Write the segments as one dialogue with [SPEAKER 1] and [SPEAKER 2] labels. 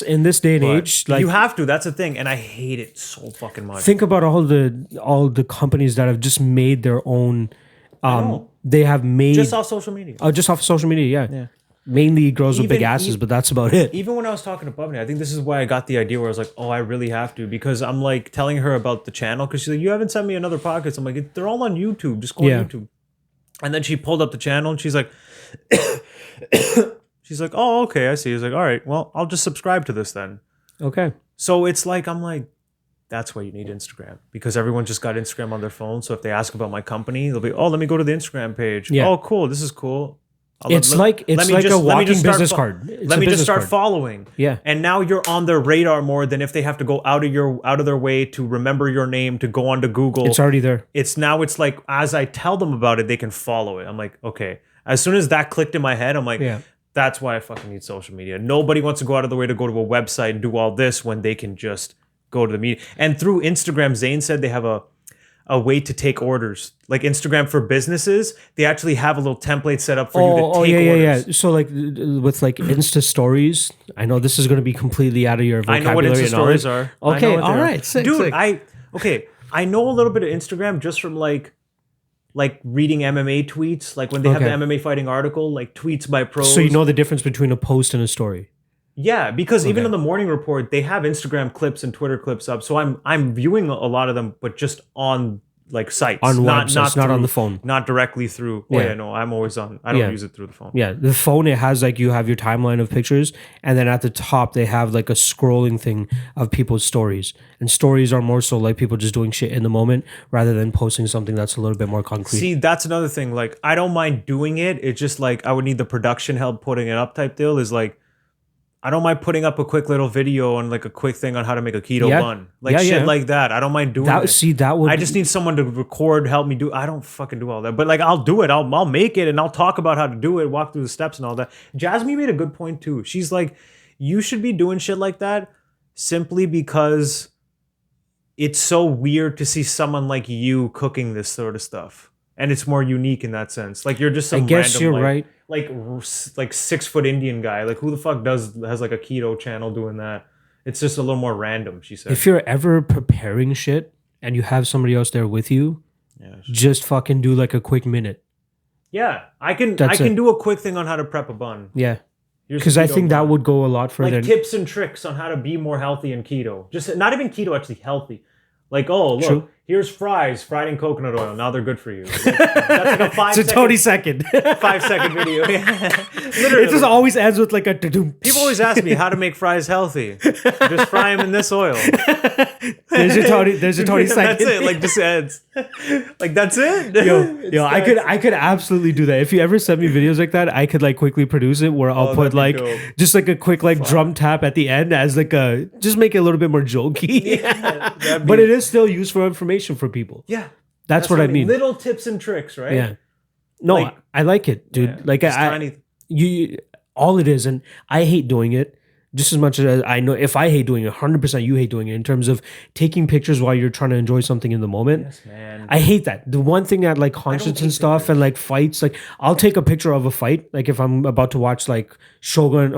[SPEAKER 1] In this day and age, like
[SPEAKER 2] you have to. That's the thing, and I hate it so fucking much.
[SPEAKER 1] think about all the companies that have just made their own. They have made
[SPEAKER 2] just off social media.
[SPEAKER 1] Oh, just off social media, yeah. Mainly girls with big asses, but that's about it.
[SPEAKER 2] Even when I was talking to Bubney, I think this is why I got the idea where I was like, oh, I really have to, because I'm like telling her about the channel because she's like, you haven't sent me another podcast. I'm like, they're all on YouTube. Just go on YouTube. And then she pulled up the channel and she's like, oh, okay, I see. He's like, all right, well, I'll just subscribe to this then.
[SPEAKER 1] Okay.
[SPEAKER 2] So it's like, I'm like, that's why you need Instagram, because everyone just got Instagram on their phone. So if they ask about my company, they'll be, oh, let me go to the Instagram page. Yeah. Oh, cool. This is cool.
[SPEAKER 1] It's like a walking business card.
[SPEAKER 2] Let me just start following.
[SPEAKER 1] Yeah.
[SPEAKER 2] And now you're on their radar more than if they have to go out of their way to remember your name, to go onto Google.
[SPEAKER 1] It's already there.
[SPEAKER 2] It's like, as I tell them about it, they can follow it. I'm like, okay. As soon as that clicked in my head, I'm like, that's why I fucking need social media. Nobody wants to go out of the way to go to a website and do all this when they can just go to the media. And through Instagram, Zane said they have a way to take orders. Like Instagram for businesses, they actually have a little template set up for you to take orders.
[SPEAKER 1] Yeah. So like with like Insta stories, I know this is going to be completely out of your vocabulary.
[SPEAKER 2] I know what Insta stories are.
[SPEAKER 1] Okay, all right.
[SPEAKER 2] Dude, I know a little bit of Instagram just from like reading MMA tweets, like when they have the MMA fighting article, like tweets by pros.
[SPEAKER 1] So you know the difference between a post and a story.
[SPEAKER 2] Yeah, because even in the morning report, they have Instagram clips and Twitter clips up. So I'm viewing a lot of them, but just on like sites,
[SPEAKER 1] on websites, not on the phone,
[SPEAKER 2] not directly through. Oh yeah, no, I'm always on. I don't use it through the phone.
[SPEAKER 1] Yeah, the phone, it has like, you have your timeline of pictures, and then at the top they have like a scrolling thing of people's stories, and stories are more so like people just doing shit in the moment rather than posting something that's a little bit more concrete.
[SPEAKER 2] See, that's another thing. Like, I don't mind doing it. It's just like I would need the production help putting it up type deal. Is like, I don't mind putting up a quick little video and like a quick thing on how to make a keto bun. Like shit like that. I don't mind doing
[SPEAKER 1] that.
[SPEAKER 2] It.
[SPEAKER 1] See, that would...
[SPEAKER 2] I just need someone to record, help me do. I don't fucking do all that. But like, I'll do it. I'll make it and I'll talk about how to do it, walk through the steps and all that. Jasmine made a good point too. She's like, you should be doing shit like that simply because it's so weird to see someone like you cooking this sort of stuff. And it's more unique in that sense. Like, you're just some
[SPEAKER 1] I guess
[SPEAKER 2] random,
[SPEAKER 1] you're
[SPEAKER 2] like,
[SPEAKER 1] right.
[SPEAKER 2] Like 6 foot Indian guy. Like, who the fuck has like a keto channel doing that? It's just a little more random, she said.
[SPEAKER 1] If you're ever preparing shit and you have somebody else there with you, just fucking do like a quick minute.
[SPEAKER 2] Yeah, I can do a quick thing on how to prep a bun.
[SPEAKER 1] Yeah. Because I think that would go a lot further.
[SPEAKER 2] Like tips and tricks on how to be more healthy in keto. Just not even keto, actually healthy. Like, oh, look, here's fries fried in coconut oil. Now they're good for you. That's like a 5
[SPEAKER 1] it's a 20-second.
[SPEAKER 2] 5-second video.
[SPEAKER 1] Literally. It just always ends with like a...
[SPEAKER 2] People always ask me how to make fries healthy. Just fry them in this oil.
[SPEAKER 1] There's your 20 second.
[SPEAKER 2] That's it. Like, just ends. Like, that's it.
[SPEAKER 1] Yo, I could absolutely do that. If you ever send me videos like that, I could like quickly produce it where I'll put like just like a quick like drum tap at the end as like a, just make it a little bit more jokey. Yeah, but it is still useful information for people.
[SPEAKER 2] Yeah,
[SPEAKER 1] that's what I mean.
[SPEAKER 2] Little tips and tricks, right?
[SPEAKER 1] Yeah. No, like, I like it, dude. Yeah, like you all it is, and I hate doing it. Just as much as I know, if I hate doing it, 100% you hate doing it in terms of taking pictures while you're trying to enjoy something in the moment. Yes, man. I hate that. The one thing at like concerts and stuff and like fights, like I'll take a picture of a fight. Like if I'm about to watch like Shogun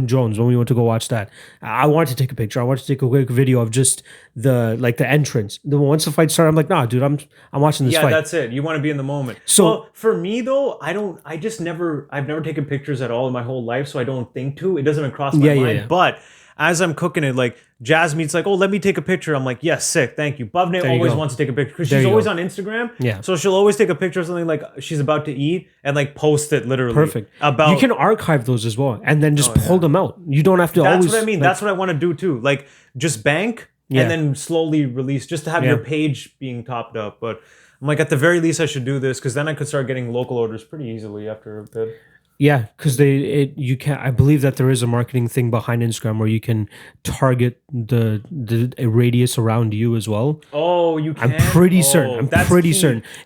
[SPEAKER 1] Jones when we went to go watch that, I want to take a picture. I want to take a quick video of just the entrance. Then once the fight started, I'm like, nah, dude, I'm watching this fight.
[SPEAKER 2] Yeah, that's it. You want to be in the moment. So for me though, I've never taken pictures at all in my whole life, so I don't think to. It doesn't even cross my mind. Yeah. But as I'm cooking it, like Jasmine's like, oh, let me take a picture. I'm like, yes, sick, thank you. Bhavne always wants to take a picture because she's always on Instagram. Yeah. So she'll always take a picture of something like she's about to eat and like post it literally.
[SPEAKER 1] Perfect. You can archive those as well and then just pull them out. You don't have to always.
[SPEAKER 2] That's what I mean. That's what I want to do too. Like just bank and then slowly release just to have your page being topped up. But I'm like, at the very least, I should do this because then I could start getting local orders pretty easily after a bit.
[SPEAKER 1] Yeah, because you can. I believe that there is a marketing thing behind Instagram where you can target the radius around you as well.
[SPEAKER 2] Oh, you can.
[SPEAKER 1] I'm pretty certain.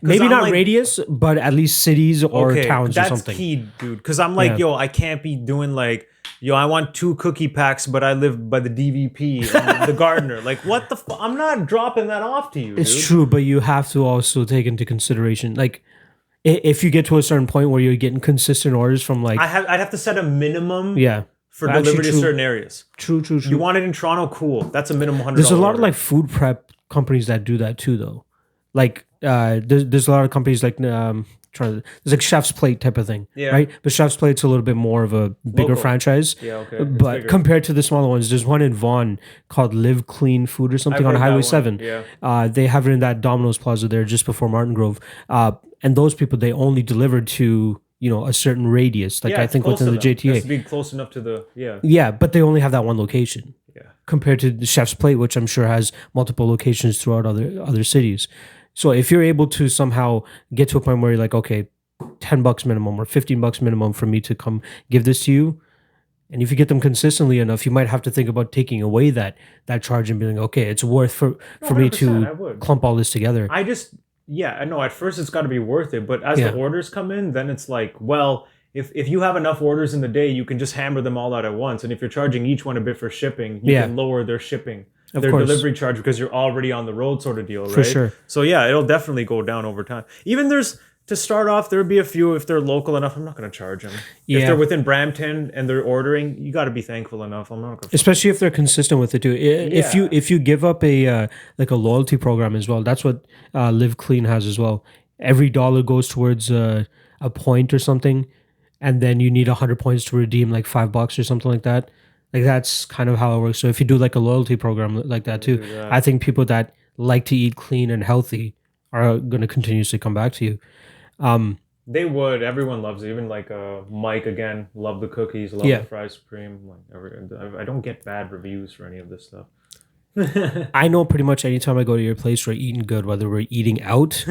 [SPEAKER 1] Maybe not like, radius, but at least cities or towns or something.
[SPEAKER 2] That's key, dude. Because I'm like, yo, I can't be doing like, yo, I want 2 cookie packs, but I live by the DVP, and the gardener. Like, what the? I'm not dropping that off to you.
[SPEAKER 1] It's true, but you have to also take into consideration like. If you get to a certain point where you're getting consistent orders from like...
[SPEAKER 2] I'd have to set a minimum for delivery to certain areas.
[SPEAKER 1] True.
[SPEAKER 2] You want it in Toronto, cool. That's a minimum $100.
[SPEAKER 1] There's a lot of like food prep companies that do that too, though. Like there's a lot of companies like there's like Chef's Plate type of thing, right? But Chef's Plate's a little bit more of a bigger franchise.
[SPEAKER 2] Yeah, okay.
[SPEAKER 1] But compared to the smaller ones, there's one in Vaughan called Live Clean Food or something on Highway 7.
[SPEAKER 2] Yeah.
[SPEAKER 1] They have it in that Domino's Plaza there just before Martin Grove. And those people, they only deliver to, a certain radius. Like I think within the JTA.
[SPEAKER 2] It's be close enough to the,
[SPEAKER 1] Yeah, but they only have that one location.
[SPEAKER 2] Yeah.
[SPEAKER 1] Compared to the Chef's Plate, which I'm sure has multiple locations throughout other cities. So if you're able to somehow get to a point where you're like, okay, $10 minimum or $15 minimum for me to come give this to you, and if you get them consistently enough, you might have to think about taking away that charge and being like, okay, it's worth for me to clump all this together.
[SPEAKER 2] I know at first it's got to be worth it, but as the orders come in, then it's like, well, if you have enough orders in the day, you can just hammer them all out at once. And if you're charging each one a bit for shipping, you can lower their shipping. Their delivery charge because you're already on the road sort of deal, right?
[SPEAKER 1] For sure.
[SPEAKER 2] So yeah, it'll definitely go down over time. Even to start off, there'll be a few, if they're local enough, I'm not going to charge them. If they're within Brampton and they're ordering, you got to be thankful enough. I'm not going to.
[SPEAKER 1] Especially if they're consistent with it too. If you give up a loyalty program as well, that's what Live Clean has as well. Every dollar goes towards a point or something, and then you need 100 points to redeem like $5 or something like that. Like that's kind of how it works. So if you do like a loyalty program like that too, I think people that like to eat clean and healthy are going to continuously come back to you.
[SPEAKER 2] They would. Everyone loves it. Even like Mike again, love the cookies, love the fries supreme. I don't get bad reviews for any of this stuff.
[SPEAKER 1] I know pretty much anytime I go to your place, we're eating good, whether we're eating out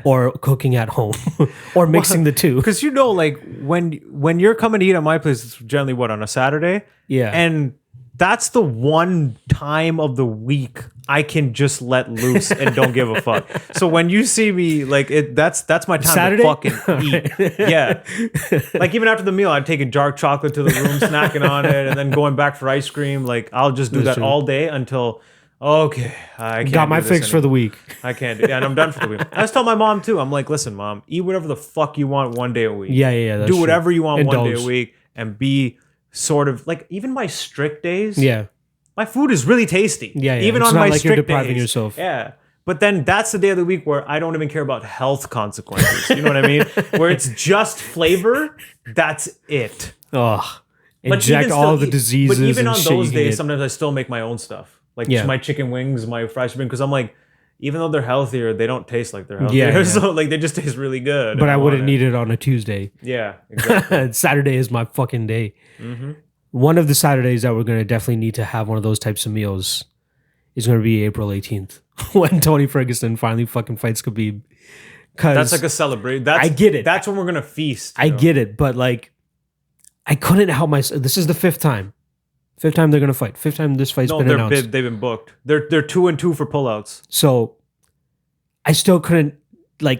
[SPEAKER 1] or cooking at home or mixing the two.
[SPEAKER 2] Because like when you're coming to eat at my place, it's generally on a Saturday.
[SPEAKER 1] Yeah.
[SPEAKER 2] And that's the one time of the week I can just let loose and don't give a fuck. So when you see me, like that's my time
[SPEAKER 1] Saturday?
[SPEAKER 2] to fucking eat. Yeah. Like even after the meal, I'd take a dark chocolate to the room, snacking on it, and then going back for ice cream. Like I'll just do that all day until I can't
[SPEAKER 1] got my fix for the week.
[SPEAKER 2] I can't do and I'm done for the week. I just tell my mom too. I'm like, listen, mom, eat whatever the fuck you want one day a week.
[SPEAKER 1] Yeah.
[SPEAKER 2] Do whatever you want one day a week and be sort of like even my strict days.
[SPEAKER 1] Yeah.
[SPEAKER 2] My food is really tasty.
[SPEAKER 1] Yeah.
[SPEAKER 2] Even
[SPEAKER 1] it's
[SPEAKER 2] on
[SPEAKER 1] not
[SPEAKER 2] my
[SPEAKER 1] like
[SPEAKER 2] strict
[SPEAKER 1] you're depriving
[SPEAKER 2] days.
[SPEAKER 1] yourself.
[SPEAKER 2] Yeah. But then that's the day of the week where I don't even care about health consequences. You know what I mean? Where it's just flavor. That's it.
[SPEAKER 1] Oh, inject all the diseases.
[SPEAKER 2] But even
[SPEAKER 1] and
[SPEAKER 2] on those days, sometimes I still make my own stuff. Like my chicken wings, my fried chicken. Because I'm like, even though they're healthier, they don't taste like they're healthier. Yeah. So like they just taste really good.
[SPEAKER 1] But I wouldn't need it on a Tuesday.
[SPEAKER 2] Yeah, exactly.
[SPEAKER 1] Saturday is my fucking day. Mm-hmm. One of the Saturdays that we're going to definitely need to have one of those types of meals is going to be April 18th when Tony Ferguson finally fucking fights Khabib.
[SPEAKER 2] That's like a celebration.
[SPEAKER 1] I get it.
[SPEAKER 2] That's when we're going to feast.
[SPEAKER 1] I get it. But like, I couldn't help myself. This is the fifth time. Fifth time they're going to fight. Fifth time this fight's been announced.
[SPEAKER 2] They've been booked. They're 2-2 for pullouts.
[SPEAKER 1] So I still couldn't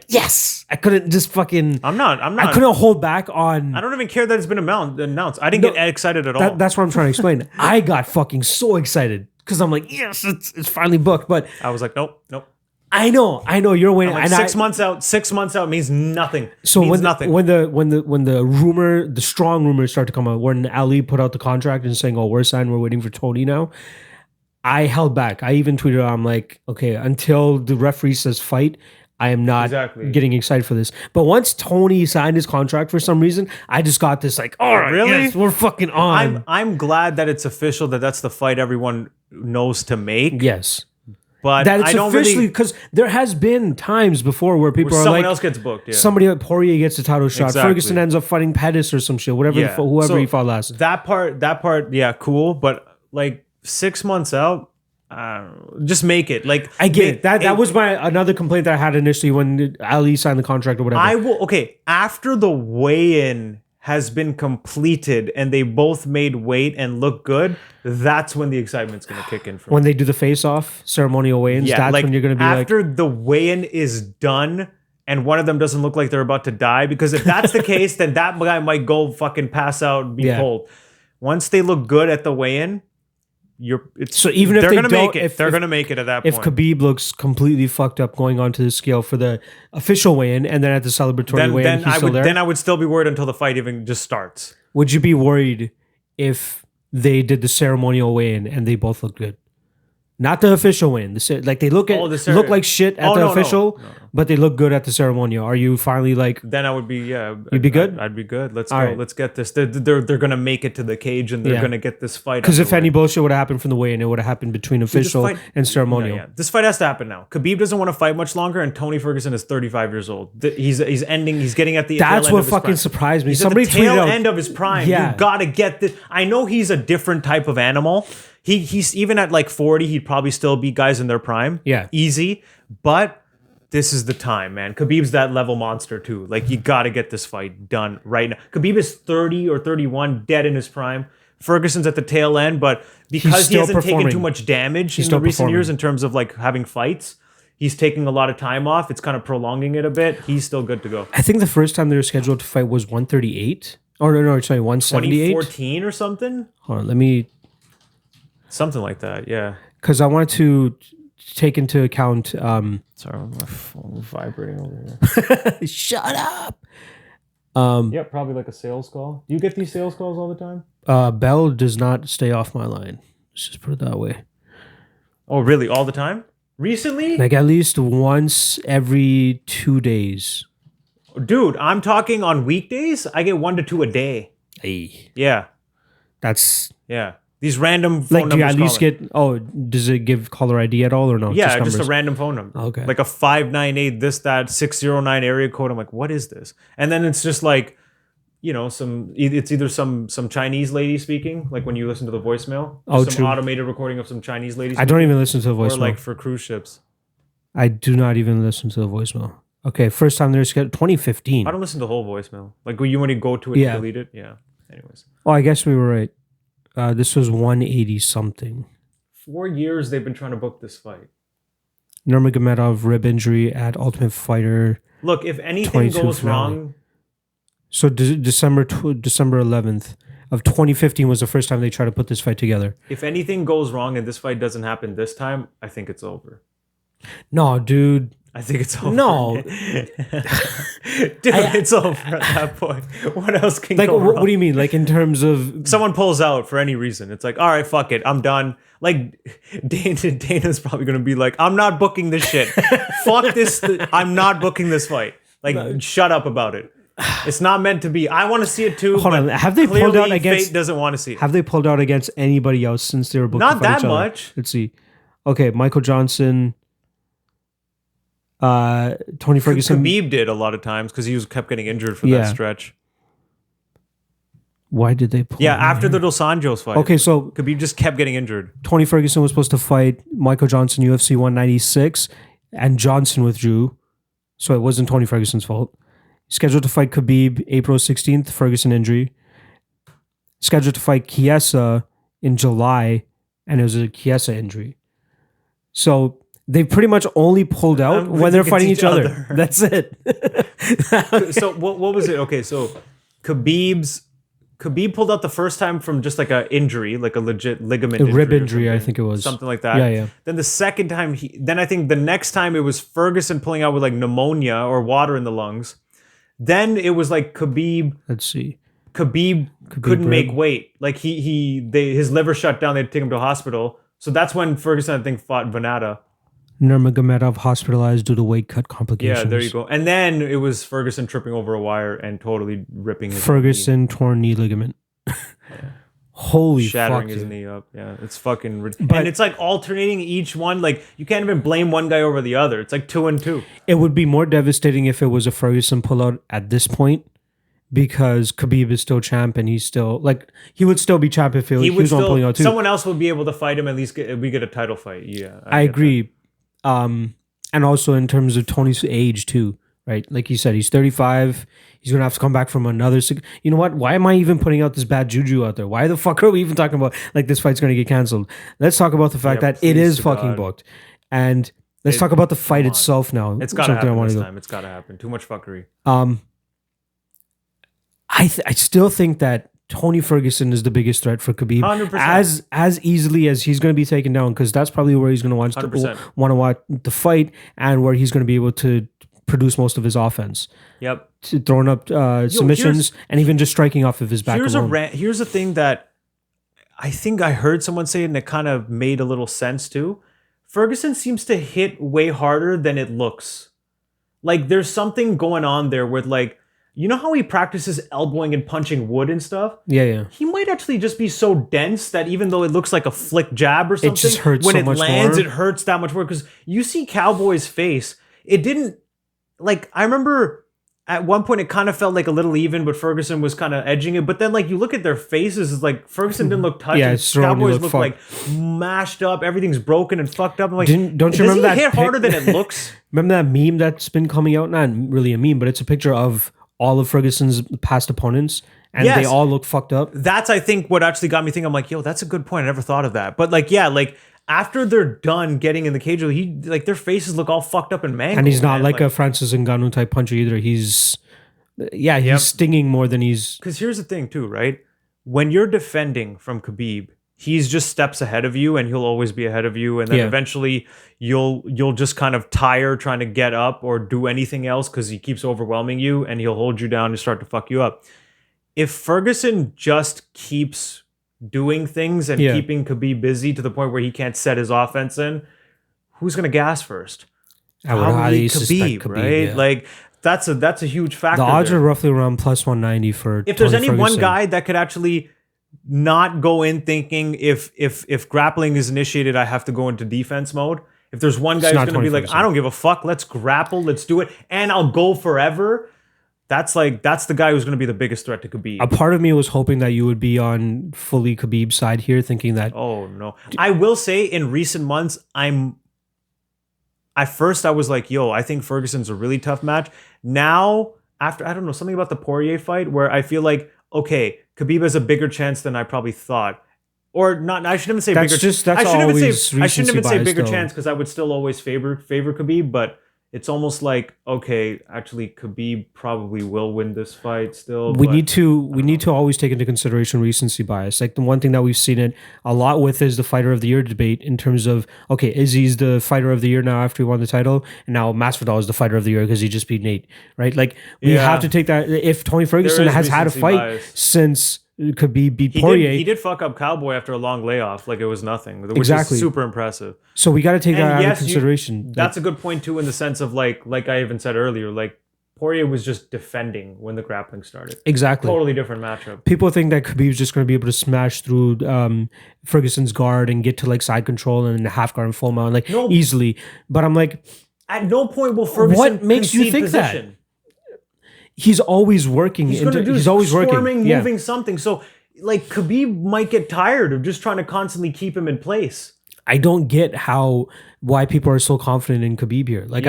[SPEAKER 1] yes. I couldn't just fucking.
[SPEAKER 2] I'm not.
[SPEAKER 1] I couldn't hold back on.
[SPEAKER 2] I don't even care that it's been announced. I didn't get excited at all.
[SPEAKER 1] That's what I'm trying to explain. I got fucking so excited because I'm like, yes, it's finally booked. But
[SPEAKER 2] I was like, nope.
[SPEAKER 1] I know. You're waiting.
[SPEAKER 2] Like, 6 months out. 6 months out means nothing.
[SPEAKER 1] So
[SPEAKER 2] means nothing.
[SPEAKER 1] When the strong rumors start to come out, when Ali put out the contract and saying, "Oh, we're signed. We're waiting for Tony now," I held back. I even tweeted, "I'm like, okay, until the referee says fight." I am not getting excited for this. But once Tony signed his contract for some reason, I just got this like, all right, really? Yes, we're fucking on.
[SPEAKER 2] I'm glad that it's official that that's the fight everyone knows to make.
[SPEAKER 1] Yes.
[SPEAKER 2] But
[SPEAKER 1] that it's officially, because there has been times before where people are
[SPEAKER 2] someone
[SPEAKER 1] like,
[SPEAKER 2] else gets booked. Yeah.
[SPEAKER 1] Somebody like Poirier gets a title shot. Ferguson ends up fighting Pettis or some shit, whoever he fought last.
[SPEAKER 2] That part, yeah, cool. But like 6 months out, just make it. Like
[SPEAKER 1] I get it. That was another complaint that I had initially when Ali signed the contract or whatever.
[SPEAKER 2] After the weigh-in has been completed and they both made weight and look good, that's when the excitement's going to kick in.
[SPEAKER 1] When they do the face-off ceremonial weigh-ins, that's when you're going to be
[SPEAKER 2] after the weigh-in is done and one of them doesn't look like they're about to die, because if that's the case, then that guy might go fucking pass out and be cold. Once they look good at the weigh-in,
[SPEAKER 1] so even if
[SPEAKER 2] they're
[SPEAKER 1] they're
[SPEAKER 2] gonna make it, they're gonna make it at that point.
[SPEAKER 1] If Khabib looks completely fucked up going onto the scale for the official weigh-in and then at the celebratory weigh-in,
[SPEAKER 2] then I would still be worried until the fight even just starts.
[SPEAKER 1] Would you be worried if they did the ceremonial weigh-in and they both look good. Not the official weigh-in. Like they look look like shit at the official, but they look good at the ceremonial. Are you finally like?
[SPEAKER 2] Then I would be
[SPEAKER 1] You'd be good.
[SPEAKER 2] I'd be good. Let's go. Right. Let's get this. They're gonna make it to the cage and they're gonna get this fight.
[SPEAKER 1] Because if any bullshit would have happened from the weigh-in, it would have happened between official and ceremonial.
[SPEAKER 2] Yeah. This fight has to happen now. Khabib doesn't want to fight much longer, and Tony Ferguson is 35 years old. He's ending. He's getting at the.
[SPEAKER 1] That's what fucking surprised me.
[SPEAKER 2] He's at the tail end of his prime. Yeah. You gotta get this. I know he's a different type of animal. He's even at like 40, he'd probably still beat guys in their prime.
[SPEAKER 1] Yeah.
[SPEAKER 2] Easy. But this is the time, man. Khabib's that level monster too. Like, you got to get this fight done right now. Khabib is 30 or 31, dead in his prime. Ferguson's at the tail end, but because he hasn't taken too much damage in the recent years in terms of like having fights, he's taking a lot of time off. It's kind of prolonging it a bit. He's still good to go.
[SPEAKER 1] I think the first time they were scheduled to fight was 138. Oh, no, sorry, 178.
[SPEAKER 2] 2014 or something?
[SPEAKER 1] Hold on, let me...
[SPEAKER 2] Something like that, yeah.
[SPEAKER 1] Because I wanted to take into account...
[SPEAKER 2] Sorry, my phone vibrating over here.
[SPEAKER 1] Shut up!
[SPEAKER 2] Yeah, probably like a sales call. Do you get these sales calls all the time?
[SPEAKER 1] Bell does not stay off my line. Let's just put it that way.
[SPEAKER 2] Oh, really? All the time? Recently?
[SPEAKER 1] Like at least once every 2 days.
[SPEAKER 2] Dude, I'm talking on weekdays. I get 1 to 2 a day.
[SPEAKER 1] Hey.
[SPEAKER 2] Yeah.
[SPEAKER 1] That's...
[SPEAKER 2] Yeah. These random phone numbers.
[SPEAKER 1] Do you at least get... Oh, does it give caller ID at all or no?
[SPEAKER 2] Yeah, just a random phone number.
[SPEAKER 1] Okay.
[SPEAKER 2] Like a 598 this, that, 609 area code. I'm like, what is this? And then it's just like, you know, it's either some Chinese lady speaking, like when you listen to the voicemail. Some automated recording of some Chinese lady speaking.
[SPEAKER 1] I don't even listen to the voicemail.
[SPEAKER 2] Or like for cruise ships.
[SPEAKER 1] I do not even listen to the voicemail. Okay, first time they're scheduled 2015.
[SPEAKER 2] I don't listen to the whole voicemail. Like when you want to go to it and delete it. Yeah. Anyways.
[SPEAKER 1] Oh, I guess we were right. This was 180 something.
[SPEAKER 2] 4 years they've been trying to book this fight.
[SPEAKER 1] Nurmagomedov rib injury at Ultimate Fighter.
[SPEAKER 2] Look, if anything goes wrong.
[SPEAKER 1] So December 11th of 2015 was the first time they tried to put this fight together.
[SPEAKER 2] If anything goes wrong and this fight doesn't happen this time, I think it's over.
[SPEAKER 1] No, dude.
[SPEAKER 2] I think it's over.
[SPEAKER 1] No.
[SPEAKER 2] It's over at that point. What else can go wrong?
[SPEAKER 1] What do you mean? Like in terms of...
[SPEAKER 2] Someone pulls out for any reason. It's like, all right, fuck it. I'm done. Like, Dana's probably going to be like, I'm not booking this shit. Fuck this. I'm not booking this fight. Like, shut up about it. It's not meant to be. I want to see it too.
[SPEAKER 1] Hold on. Have they pulled out against...
[SPEAKER 2] Fate doesn't want to see it.
[SPEAKER 1] Have they pulled out against anybody else since they were booked?
[SPEAKER 2] Not that much.
[SPEAKER 1] Let's see. Okay, Michael Johnson... Tony Ferguson.
[SPEAKER 2] Khabib did a lot of times because he kept getting injured for that stretch.
[SPEAKER 1] Why did they pull?
[SPEAKER 2] Yeah, after the Dos Anjos fight.
[SPEAKER 1] Okay, so
[SPEAKER 2] Khabib just kept getting injured.
[SPEAKER 1] Tony Ferguson was supposed to fight Michael Johnson UFC 196, and Johnson withdrew, so it wasn't Tony Ferguson's fault. Scheduled to fight Khabib April 16th, Ferguson injury. Scheduled to fight Chiesa in July, and it was a Chiesa injury. So they pretty much only pulled out when they're fighting each other. That's it.
[SPEAKER 2] So what was it? Okay, so Khabib pulled out the first time from just like a injury, like a legit ligament injury.
[SPEAKER 1] Rib injury, I think it was.
[SPEAKER 2] Something like that.
[SPEAKER 1] Yeah.
[SPEAKER 2] Then the second time, then I think the next time it was Ferguson pulling out with like pneumonia or water in the lungs. Then it was like Khabib.
[SPEAKER 1] Let's see.
[SPEAKER 2] Khabib couldn't make weight. Like his liver shut down. They had to take him to a hospital. So that's when Ferguson, I think, fought Venata.
[SPEAKER 1] Nurmagomedov hospitalized due to weight cut complications.
[SPEAKER 2] Yeah, there you go. And then it was Ferguson tripping over a wire and totally ripping his
[SPEAKER 1] Ferguson torn knee ligament. Holy
[SPEAKER 2] shattering
[SPEAKER 1] fuck,
[SPEAKER 2] his knee up. Yeah, it's fucking and it's like alternating each one. Like you can't even blame one guy over the other. It's like 2 and 2.
[SPEAKER 1] It would be more devastating if it was a Ferguson pullout at this point, because Khabib is still champ and he's still like he would still be champ if he was on pulling out too.
[SPEAKER 2] Someone else would be able to fight him. At least we get a title fight. Yeah,
[SPEAKER 1] I agree. That. And also in terms of Tony's age too, right? Like you said, he's 35. He's going to have to come back from another... You know what? Why am I even putting out this bad juju out there? Why the fuck are we even talking about like this fight's going to get canceled? Let's talk about the fact that it is fucking booked. And let's talk about the fight itself now.
[SPEAKER 2] It's got to happen this time. It's got to happen. Too much fuckery.
[SPEAKER 1] I still think that Tony Ferguson is the biggest threat for Khabib
[SPEAKER 2] 100%.
[SPEAKER 1] as easily as he's going to be taken down, because that's probably where he's going to want to watch the fight and where he's going to be able to produce most of his offense.
[SPEAKER 2] Yep.
[SPEAKER 1] Throwing up submissions and even just striking off of his back alone.
[SPEAKER 2] Here's a thing that I think I heard someone say it and it kind of made a little sense too. Ferguson seems to hit way harder than it looks. Like there's something going on there with like, you know how he practices elbowing and punching wood and stuff?
[SPEAKER 1] Yeah.
[SPEAKER 2] He might actually just be so dense that even though it looks like a flick jab or something,
[SPEAKER 1] it just hurts
[SPEAKER 2] when
[SPEAKER 1] so
[SPEAKER 2] it
[SPEAKER 1] much
[SPEAKER 2] lands,
[SPEAKER 1] more.
[SPEAKER 2] it hurts that much more. Because you see Cowboy's face, it didn't, like, I remember at one point it kind of felt like a little even, but Ferguson was kind of edging it. But then like you look at their faces, it's like Ferguson didn't look touched.
[SPEAKER 1] Yeah,
[SPEAKER 2] Cowboys look like mashed up, everything's broken and fucked up. I'm like,
[SPEAKER 1] don't you remember that
[SPEAKER 2] hit harder than it looks?
[SPEAKER 1] Remember that meme that's been coming out? Not really a meme, but it's a picture of all of Ferguson's past opponents, and they all look fucked up.
[SPEAKER 2] That's, I think, what actually got me thinking. I'm like, yo, that's a good point. I never thought of that. But like, yeah, like after they're done getting in the cage, their faces look all fucked up and mangled.
[SPEAKER 1] And he's not like a Francis Ngannou type puncher either. He's stinging more than he's.
[SPEAKER 2] Because here's the thing too, right? When you're defending from Khabib, he's just steps ahead of you, and he'll always be ahead of you, and then eventually you'll just kind of tire trying to get up or do anything else because he keeps overwhelming you, and he'll hold you down and start to fuck you up. If Ferguson just keeps doing things and keeping Khabib busy to the point where he can't set his offense in, who's gonna gas first?
[SPEAKER 1] I would highly suspect Khabib,
[SPEAKER 2] right?
[SPEAKER 1] Yeah.
[SPEAKER 2] Like that's a huge factor.
[SPEAKER 1] The odds are roughly around plus 190 for.
[SPEAKER 2] If there's any
[SPEAKER 1] Ferguson.
[SPEAKER 2] one guy that could actually not go in thinking if grappling is initiated, I have to go into defense mode. If there's one guy who's going to be like, I don't give a fuck, let's grapple, let's do it, and I'll go forever. That's the guy who's going to be the biggest threat to Khabib.
[SPEAKER 1] A part of me was hoping that you would be on fully Khabib's side here, thinking that.
[SPEAKER 2] Oh no, I will say in recent months, At first I was like, yo, I think Ferguson's a really tough match. Now, after, I don't know, something about the Poirier fight where I feel like, okay, Khabib has a bigger chance than I probably thought. Or not, I shouldn't even say bigger chance. I shouldn't even say bigger chance because I would still always favor Khabib, but it's almost like, okay, actually Khabib probably will win this fight still.
[SPEAKER 1] We need to always take into consideration recency bias. Like the one thing that we've seen it a lot with is the fighter of the year debate in terms of, okay, Izzy's the fighter of the year now after he won the title, and now Masvidal is the fighter of the year because he just beat Nate, right? Like we have to take that. If Tony Ferguson has had a fight since Khabib beat Poirier.
[SPEAKER 2] He did fuck up Cowboy after a long layoff, like it was nothing, which is super impressive.
[SPEAKER 1] So we got to take that out of consideration.
[SPEAKER 2] That's a good point too, in the sense of like I even said earlier, like Poirier was just defending when the grappling started.
[SPEAKER 1] Exactly.
[SPEAKER 2] Totally different matchup.
[SPEAKER 1] People think that Khabib's just going to be able to smash through Ferguson's guard and get to like side control and half guard and full mount easily. But I'm like,
[SPEAKER 2] at no point will Ferguson.
[SPEAKER 1] What makes you think
[SPEAKER 2] position.
[SPEAKER 1] That? He's always working. He's always working,
[SPEAKER 2] moving something. So, like, Khabib might get tired of just trying to constantly keep him in place.
[SPEAKER 1] I don't get why people are so confident in Khabib here. Like,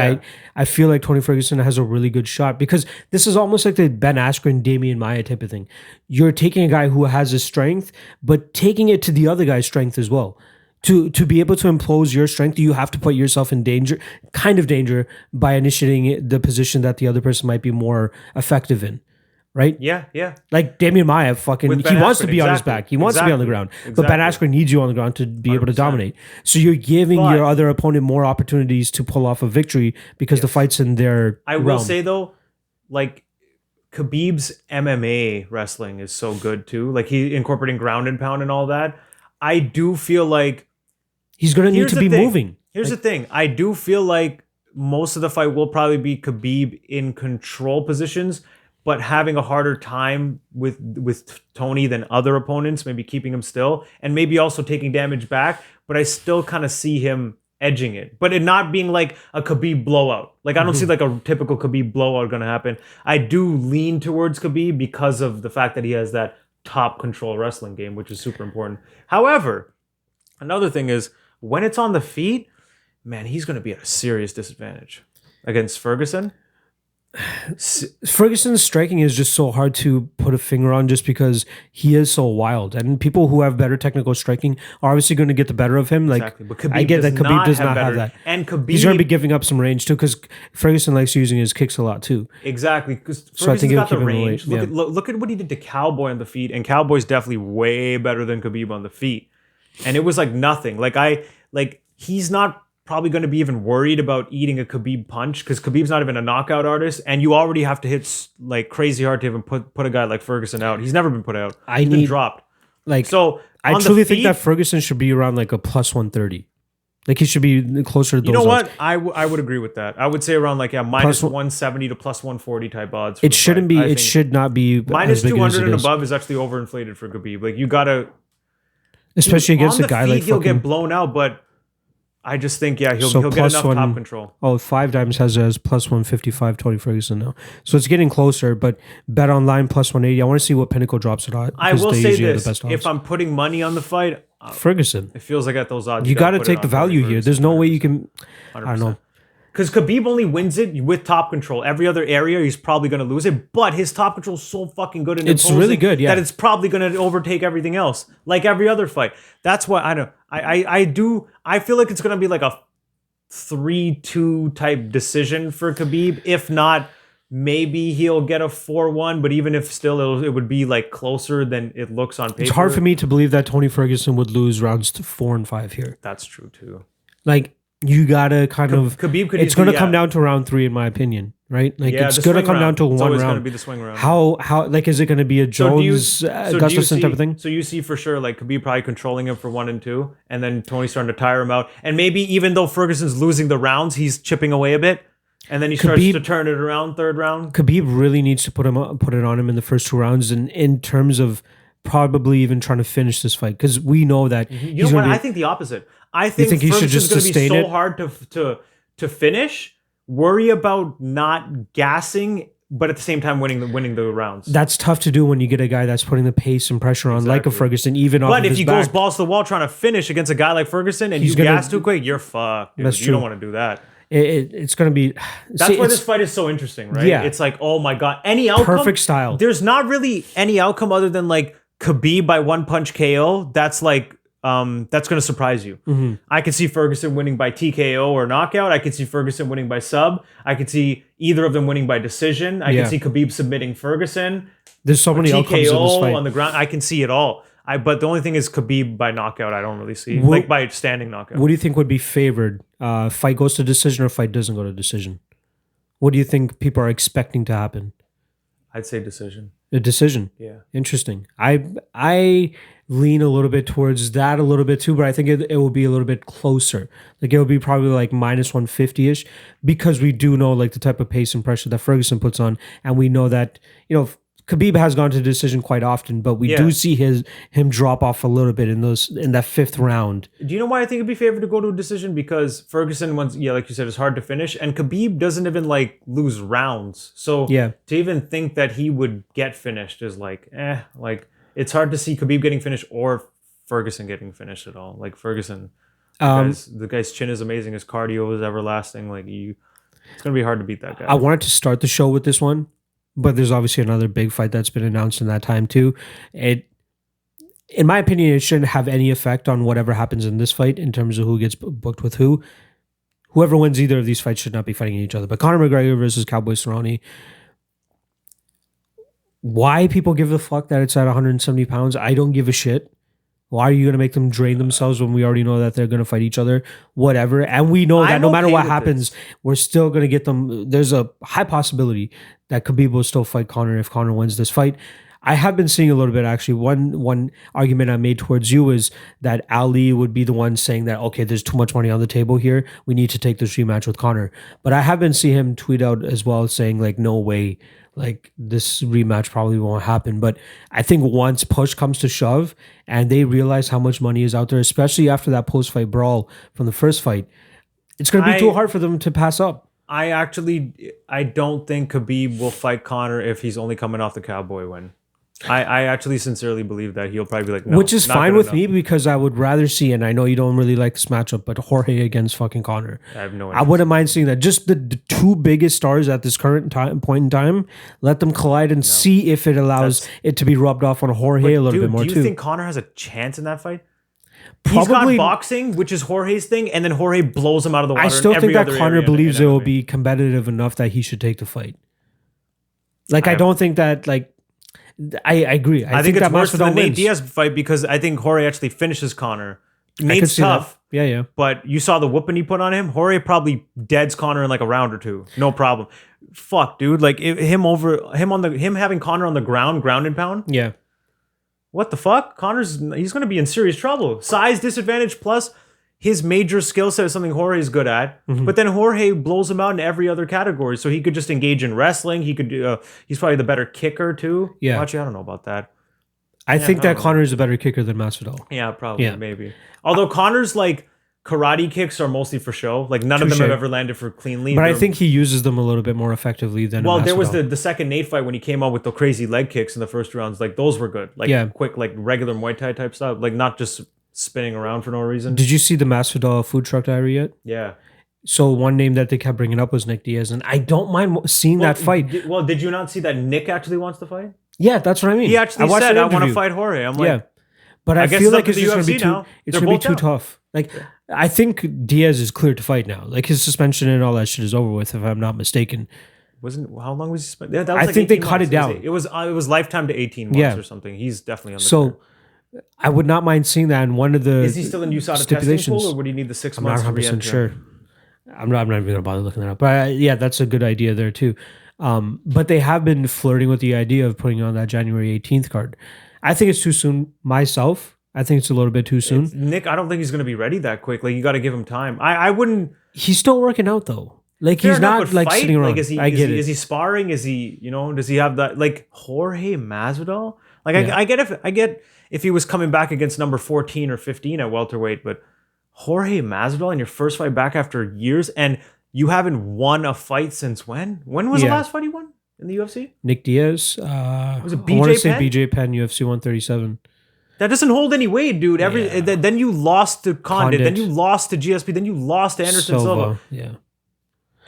[SPEAKER 1] I feel like Tony Ferguson has a really good shot because this is almost like the Ben Askren, Damian Maia type of thing. You're taking a guy who has his strength, but taking it to the other guy's strength as well. To be able to impose your strength, you have to put yourself in danger, by initiating the position that the other person might be more effective in, right?
[SPEAKER 2] Yeah.
[SPEAKER 1] Like Damian Maia, he wants to be on his back. He wants to be on the ground. But Ben Askren needs you on the ground to be able to dominate. So you're giving your other opponent more opportunities to pull off a victory because the fight's in their
[SPEAKER 2] I will say though, like Khabib's MMA wrestling is so good too. Like he incorporating ground and pound and all that. I do feel like
[SPEAKER 1] he's going to need to be moving.
[SPEAKER 2] Here's the thing. I do feel like most of the fight will probably be Khabib in control positions, but having a harder time with Tony than other opponents, maybe keeping him still, and maybe also taking damage back. But I still kind of see him edging it, but it not being like a Khabib blowout. Like I don't see like a typical Khabib blowout going to happen. I do lean towards Khabib because of the fact that he has that top control wrestling game, which is super important. However, another thing is when it's on the feet, man, he's going to be at a serious disadvantage against Ferguson.
[SPEAKER 1] Ferguson's striking is just so hard to put a finger on just because he is so wild. And people who have better technical striking are obviously going to get the better of him. Like, exactly. But I get that Khabib does not have that.
[SPEAKER 2] And Khabib,
[SPEAKER 1] he's going to be giving up some range too because Ferguson likes using his kicks a lot too.
[SPEAKER 2] Exactly. Because Ferguson's got the range. Look at what he did to Cowboy on the feet. And Cowboy's definitely way better than Khabib on the feet. And it was like nothing. He's not probably going to be even worried about eating a Khabib punch because Khabib's not even a knockout artist, and you already have to hit like crazy hard to even put a guy like Ferguson out. He's never been put out. He's been dropped. So
[SPEAKER 1] I truly think that Ferguson should be around like a plus 130. Like he should be closer to those.
[SPEAKER 2] You know what?
[SPEAKER 1] Odds.
[SPEAKER 2] I would agree with that. I would say around like minus 170 to plus 140 type odds.
[SPEAKER 1] It shouldn't be. It should not be.
[SPEAKER 2] Minus 200 and above is actually overinflated for Khabib. Like you gotta,
[SPEAKER 1] especially against a guy like
[SPEAKER 2] he'll get blown out, but I just think he'll get enough top control.
[SPEAKER 1] Oh, 5 Dimes has it as plus 155 Tony Ferguson now, so it's getting closer. But bet online plus 180. I want to see what Pinnacle drops it at.
[SPEAKER 2] I will say this: if I'm putting money on the fight,
[SPEAKER 1] Ferguson.
[SPEAKER 2] It feels like at those odds,
[SPEAKER 1] you got to take the value here. There's no way you can.
[SPEAKER 2] 100%.
[SPEAKER 1] I don't know.
[SPEAKER 2] Because Khabib only wins it with top control. Every other area, he's probably going to lose it. But his top control is so fucking good and
[SPEAKER 1] it's really good,
[SPEAKER 2] that it's probably going to overtake everything else, like every other fight. That's why I feel like it's going to be like a 3-2 type decision for Khabib. If not, maybe he'll get a 4-1. But even if still, it would be like closer than it looks on paper.
[SPEAKER 1] It's hard for me to believe that Tony Ferguson would lose rounds 4 and 5 here.
[SPEAKER 2] That's true too.
[SPEAKER 1] Like. You gotta kind of.
[SPEAKER 2] Khabib could
[SPEAKER 1] it's going to come down to round 3, in my opinion, right? Like it's going to come down to one round. It's going to
[SPEAKER 2] be the swing round.
[SPEAKER 1] How like is it going to be a Jones Gustafsson type of thing?
[SPEAKER 2] So you see for sure like Khabib probably controlling him for 1 and 2, and then Tony starting to tire him out, and maybe even though Ferguson's losing the rounds, he's chipping away a bit, and then he starts to turn it around 3rd round.
[SPEAKER 1] Khabib really needs to put it on him in the first 2 rounds, and in terms of probably even trying to finish this fight, because we know that.
[SPEAKER 2] You know what? I think the opposite. I think Ferguson's going to be so hard to finish. Worry about not gassing, but at the same time winning the rounds.
[SPEAKER 1] That's tough to do when you get a guy that's putting the pace and pressure on, like a Ferguson, even off.
[SPEAKER 2] But if he goes balls to the wall trying to finish against a guy like Ferguson and you gas too quick, you're fucked. Dude. That's true. You don't want to do that.
[SPEAKER 1] It's going to be.
[SPEAKER 2] That's why this fight is so interesting, right?
[SPEAKER 1] Yeah.
[SPEAKER 2] It's like, oh my god, any outcome.
[SPEAKER 1] Perfect style.
[SPEAKER 2] There's not really any outcome other than like Khabib by 1 punch KO. That's like. That's going to surprise you. Mm-hmm. I could see Ferguson winning by TKO or knockout. I could see Ferguson winning by sub. I could see either of them winning by decision. I could see Khabib submitting Ferguson.
[SPEAKER 1] There's so many outcomes in this fight.
[SPEAKER 2] On the ground. I can see it all. But the only thing is Khabib by knockout. I don't really see like by standing knockout.
[SPEAKER 1] What do you think would be favored? Fight goes to decision or fight doesn't go to decision? What do you think people are expecting to happen?
[SPEAKER 2] I'd say decision.
[SPEAKER 1] A decision.
[SPEAKER 2] Yeah.
[SPEAKER 1] Interesting. I lean a little bit towards that a little bit too, but I think it will be a little bit closer. Like it will be probably like minus 150-ish, because we do know like the type of pace and pressure that Ferguson puts on, and we know that, Khabib has gone to decision quite often, but we do see him drop off a little bit in that 5th round.
[SPEAKER 2] Do you know why I think it'd be favored to go to a decision? Because Ferguson, like you said, is hard to finish, and Khabib doesn't even like lose rounds. So to even think that he would get finished is like, it's hard to see Khabib getting finished or Ferguson getting finished at all. Like Ferguson, the guy's chin is amazing, his cardio is everlasting. Like it's gonna be hard to beat that guy.
[SPEAKER 1] I wanted to start the show with this one, but there's obviously another big fight that's been announced in that time too. In my opinion, it shouldn't have any effect on whatever happens in this fight in terms of who gets booked with who. Whoever wins either of these fights should not be fighting each other. But Conor McGregor versus Cowboy Cerrone. Why people give a fuck that it's at 170 pounds, I don't give a shit. Why are you going to make them drain themselves when we already know that they're going to fight each other? Whatever. And we know that no matter what happens, we're still going to get them. There's a high possibility that Khabib will still fight Conor if Conor wins this fight. I have been seeing a little bit, actually. One argument I made towards you is that Ali would be the one saying that, okay, there's too much money on the table here. We need to take this rematch with Conor. But I have been seeing him tweet out as well saying, like, no way. Like, this rematch probably won't happen. But I think once push comes to shove and they realize how much money is out there, especially after that post-fight brawl from the first fight, it's going to be too hard for them to pass up. I
[SPEAKER 2] don't think Khabib will fight Conor if he's only coming off the Cowboy win. I actually sincerely believe that he'll probably be like, no.
[SPEAKER 1] Which is fine with me, because I would rather see, and I know you don't really like this matchup, but Jorge against fucking Conor.
[SPEAKER 2] I have no interest.
[SPEAKER 1] I wouldn't mind seeing that. Just the two biggest stars at this current point in time, let them collide and see if it allows it to be rubbed off on Jorge a little bit more too.
[SPEAKER 2] Do you think Conor has a chance in that fight? Probably. He's got boxing, which is Jorge's thing, and then Jorge blows him out of the water. I
[SPEAKER 1] still think that Conor believes it will be competitive enough that he should take the fight. Like, I don't think that, like, I agree.
[SPEAKER 2] I think it's worse than the Nate Diaz fight, because I think Jorge actually finishes Conor. Nate's tough.
[SPEAKER 1] That. Yeah.
[SPEAKER 2] But you saw the whooping he put on him. Jorge probably deads Conor in like a round or two. No problem. Fuck, dude. Like him having Conor on the ground and pound.
[SPEAKER 1] Yeah.
[SPEAKER 2] what the fuck? He's going to be in serious trouble. Size disadvantage plus his major skill set is something Jorge's good at. But then Jorge blows him out in every other category. So he could just engage in wrestling. He could he's probably the better kicker too.
[SPEAKER 1] Yeah.
[SPEAKER 2] Actually, I don't know about that.
[SPEAKER 1] I think that Conor is a better kicker than Masvidal.
[SPEAKER 2] Yeah, probably, maybe. Although Conor's like karate kicks are mostly for show. Like none of them have ever landed for cleanly.
[SPEAKER 1] But I think he uses them a little bit more effectively than
[SPEAKER 2] Well, there was the second Nate fight when he came out with the crazy leg kicks in the first rounds. Like those were good. Like quick, like regular Muay Thai type stuff. Like not just spinning around for no reason.
[SPEAKER 1] Did you see the Masvidal food truck diary yet?
[SPEAKER 2] Yeah.
[SPEAKER 1] So one name that they kept bringing up was Nick Diaz, and I don't mind seeing that fight.
[SPEAKER 2] Did you not see that Nick actually wants to fight?
[SPEAKER 1] Yeah, that's what I mean.
[SPEAKER 2] He actually said, "I want to fight Jorge." I'm like,
[SPEAKER 1] but I feel like it's just going to be too. It's going to be too tough. Like I think Diaz is clear to fight now. Like his suspension and all that shit is over with, if I'm not mistaken.
[SPEAKER 2] How long was he suspended? Yeah,
[SPEAKER 1] I think they cut it down.
[SPEAKER 2] It was lifetime to 18 months or something. He's definitely on the
[SPEAKER 1] so. Clear. I would not mind seeing that in one of the.
[SPEAKER 2] Is he still in USADA testing pool, or would he need the 6 months?
[SPEAKER 1] I'm not 100% sure. I'm not even gonna bother looking that up. But yeah, that's a good idea there too. But they have been flirting with the idea of putting on that January 18th card. I think it's too soon myself. I think it's a little bit too soon.
[SPEAKER 2] Nick, I don't think he's going to be ready that quick. Like you got to give him time. I wouldn't.
[SPEAKER 1] He's still working out though. Like he's not like sitting around.
[SPEAKER 2] Like, is he sparring? Is he, does he have that, like Jorge Masvidal? Like I get if he was coming back against number 14 or 15 at welterweight, but Jorge Masvidal in your first fight back after years, and you haven't won a fight since when? When was the last fight he won in the UFC?
[SPEAKER 1] Nick Diaz.
[SPEAKER 2] Was it BJ Penn?
[SPEAKER 1] I want to say BJ Penn, UFC 137.
[SPEAKER 2] That doesn't hold any weight, dude. Then you lost to Condit, then you lost to GSP, then you lost to Anderson Silva.
[SPEAKER 1] Yeah.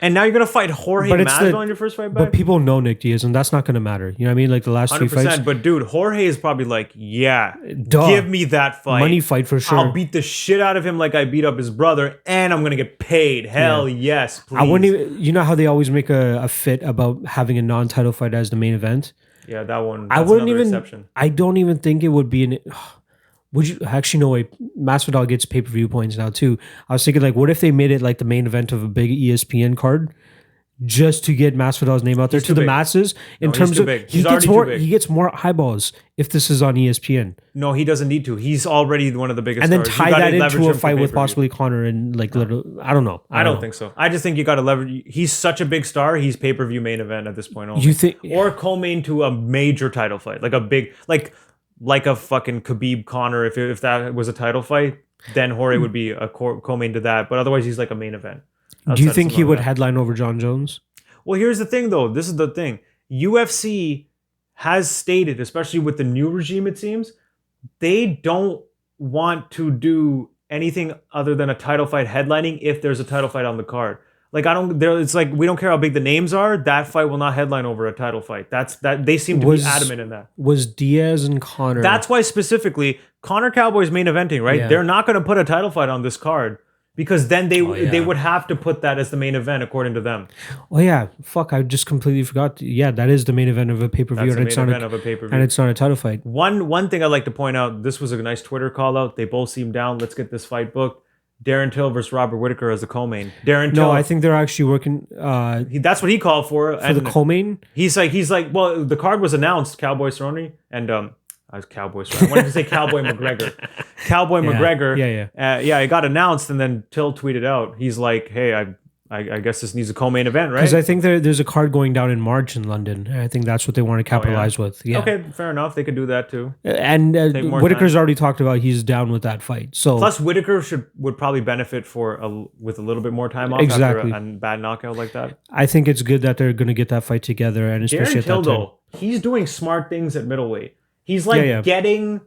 [SPEAKER 2] And now you're going to fight Jorge Masvidal in your first fight back?
[SPEAKER 1] But people know Nick Diaz, and that's not going to matter. You know what I mean? Like the last 3 fights.
[SPEAKER 2] But dude, Jorge is probably like, give me that fight.
[SPEAKER 1] Money fight for sure.
[SPEAKER 2] I'll beat the shit out of him like I beat up his brother, and I'm going to get paid. Hell yes, please.
[SPEAKER 1] I wouldn't even, you know how they always make a fit about having a non-title fight as the main event?
[SPEAKER 2] Yeah, that one.
[SPEAKER 1] I wouldn't even, exception. I don't even think it would be an... Would you actually? No way. Masvidal gets pay-per-view points now too. I was thinking, like, what if they made it like the main event of a big ESPN card, just to get Masvidal's name out there to the masses? In terms of he gets more eyeballs if this is on ESPN.
[SPEAKER 2] No, he doesn't need to. He's already one of the biggest.
[SPEAKER 1] And then
[SPEAKER 2] stars.
[SPEAKER 1] tie that into a fight with possibly Conor and like little. I don't know.
[SPEAKER 2] I don't think so. I just think you got to leverage. He's such a big star. He's pay-per-view main event at this point. Only.
[SPEAKER 1] You think,
[SPEAKER 2] or co-main to a major title fight, like a big like a fucking Khabib Conor, if that was a title fight, then Jorge would be a co-main to that. But otherwise, he's like a main event.
[SPEAKER 1] Do you think he would headline over John Jones?
[SPEAKER 2] Well, here's the thing, though. This is the thing. UFC has stated, especially with the new regime, it seems, they don't want to do anything other than a title fight headlining if there's a title fight on the card. Like it's like we don't care how big the names are. That fight will not headline over a title fight. They seem to be adamant in that.
[SPEAKER 1] Was Diaz and Conor?
[SPEAKER 2] That's why specifically Conor Cowboy's main eventing, right? Yeah. They're not going to put a title fight on this card because then they would have to put that as the main event according to them.
[SPEAKER 1] Oh yeah, fuck! I just completely forgot. Yeah, that is the main event of a pay-per-view, and it's not a title fight.
[SPEAKER 2] One thing I'd like to point out. This was a nice Twitter call out. They both seem down. Let's get this fight booked. Darren Till versus Robert Whittaker as the co-main. Darren Till.
[SPEAKER 1] No, I think they're actually working.
[SPEAKER 2] That's what he called for.
[SPEAKER 1] For the co-main?
[SPEAKER 2] He's like, well, the card was announced, Cowboy Cerrone, and I was Cowboy Cerrone. I wanted to say Cowboy McGregor. Cowboy McGregor.
[SPEAKER 1] Yeah.
[SPEAKER 2] It got announced, and then Till tweeted out. He's like, hey, I guess this needs a co-main event, right?
[SPEAKER 1] Because I think there's a card going down in March in London. I think that's what they want to capitalize with. Yeah.
[SPEAKER 2] Okay, fair enough. They could do that too.
[SPEAKER 1] And Whittaker's already talked about he's down with that fight. So
[SPEAKER 2] plus Whittaker would probably benefit with a little bit more time off after a bad knockout like that.
[SPEAKER 1] I think it's good that they're going to get that fight together, and especially
[SPEAKER 2] Darren Till,
[SPEAKER 1] at that time.
[SPEAKER 2] Though, he's doing smart things at middleweight. He's like getting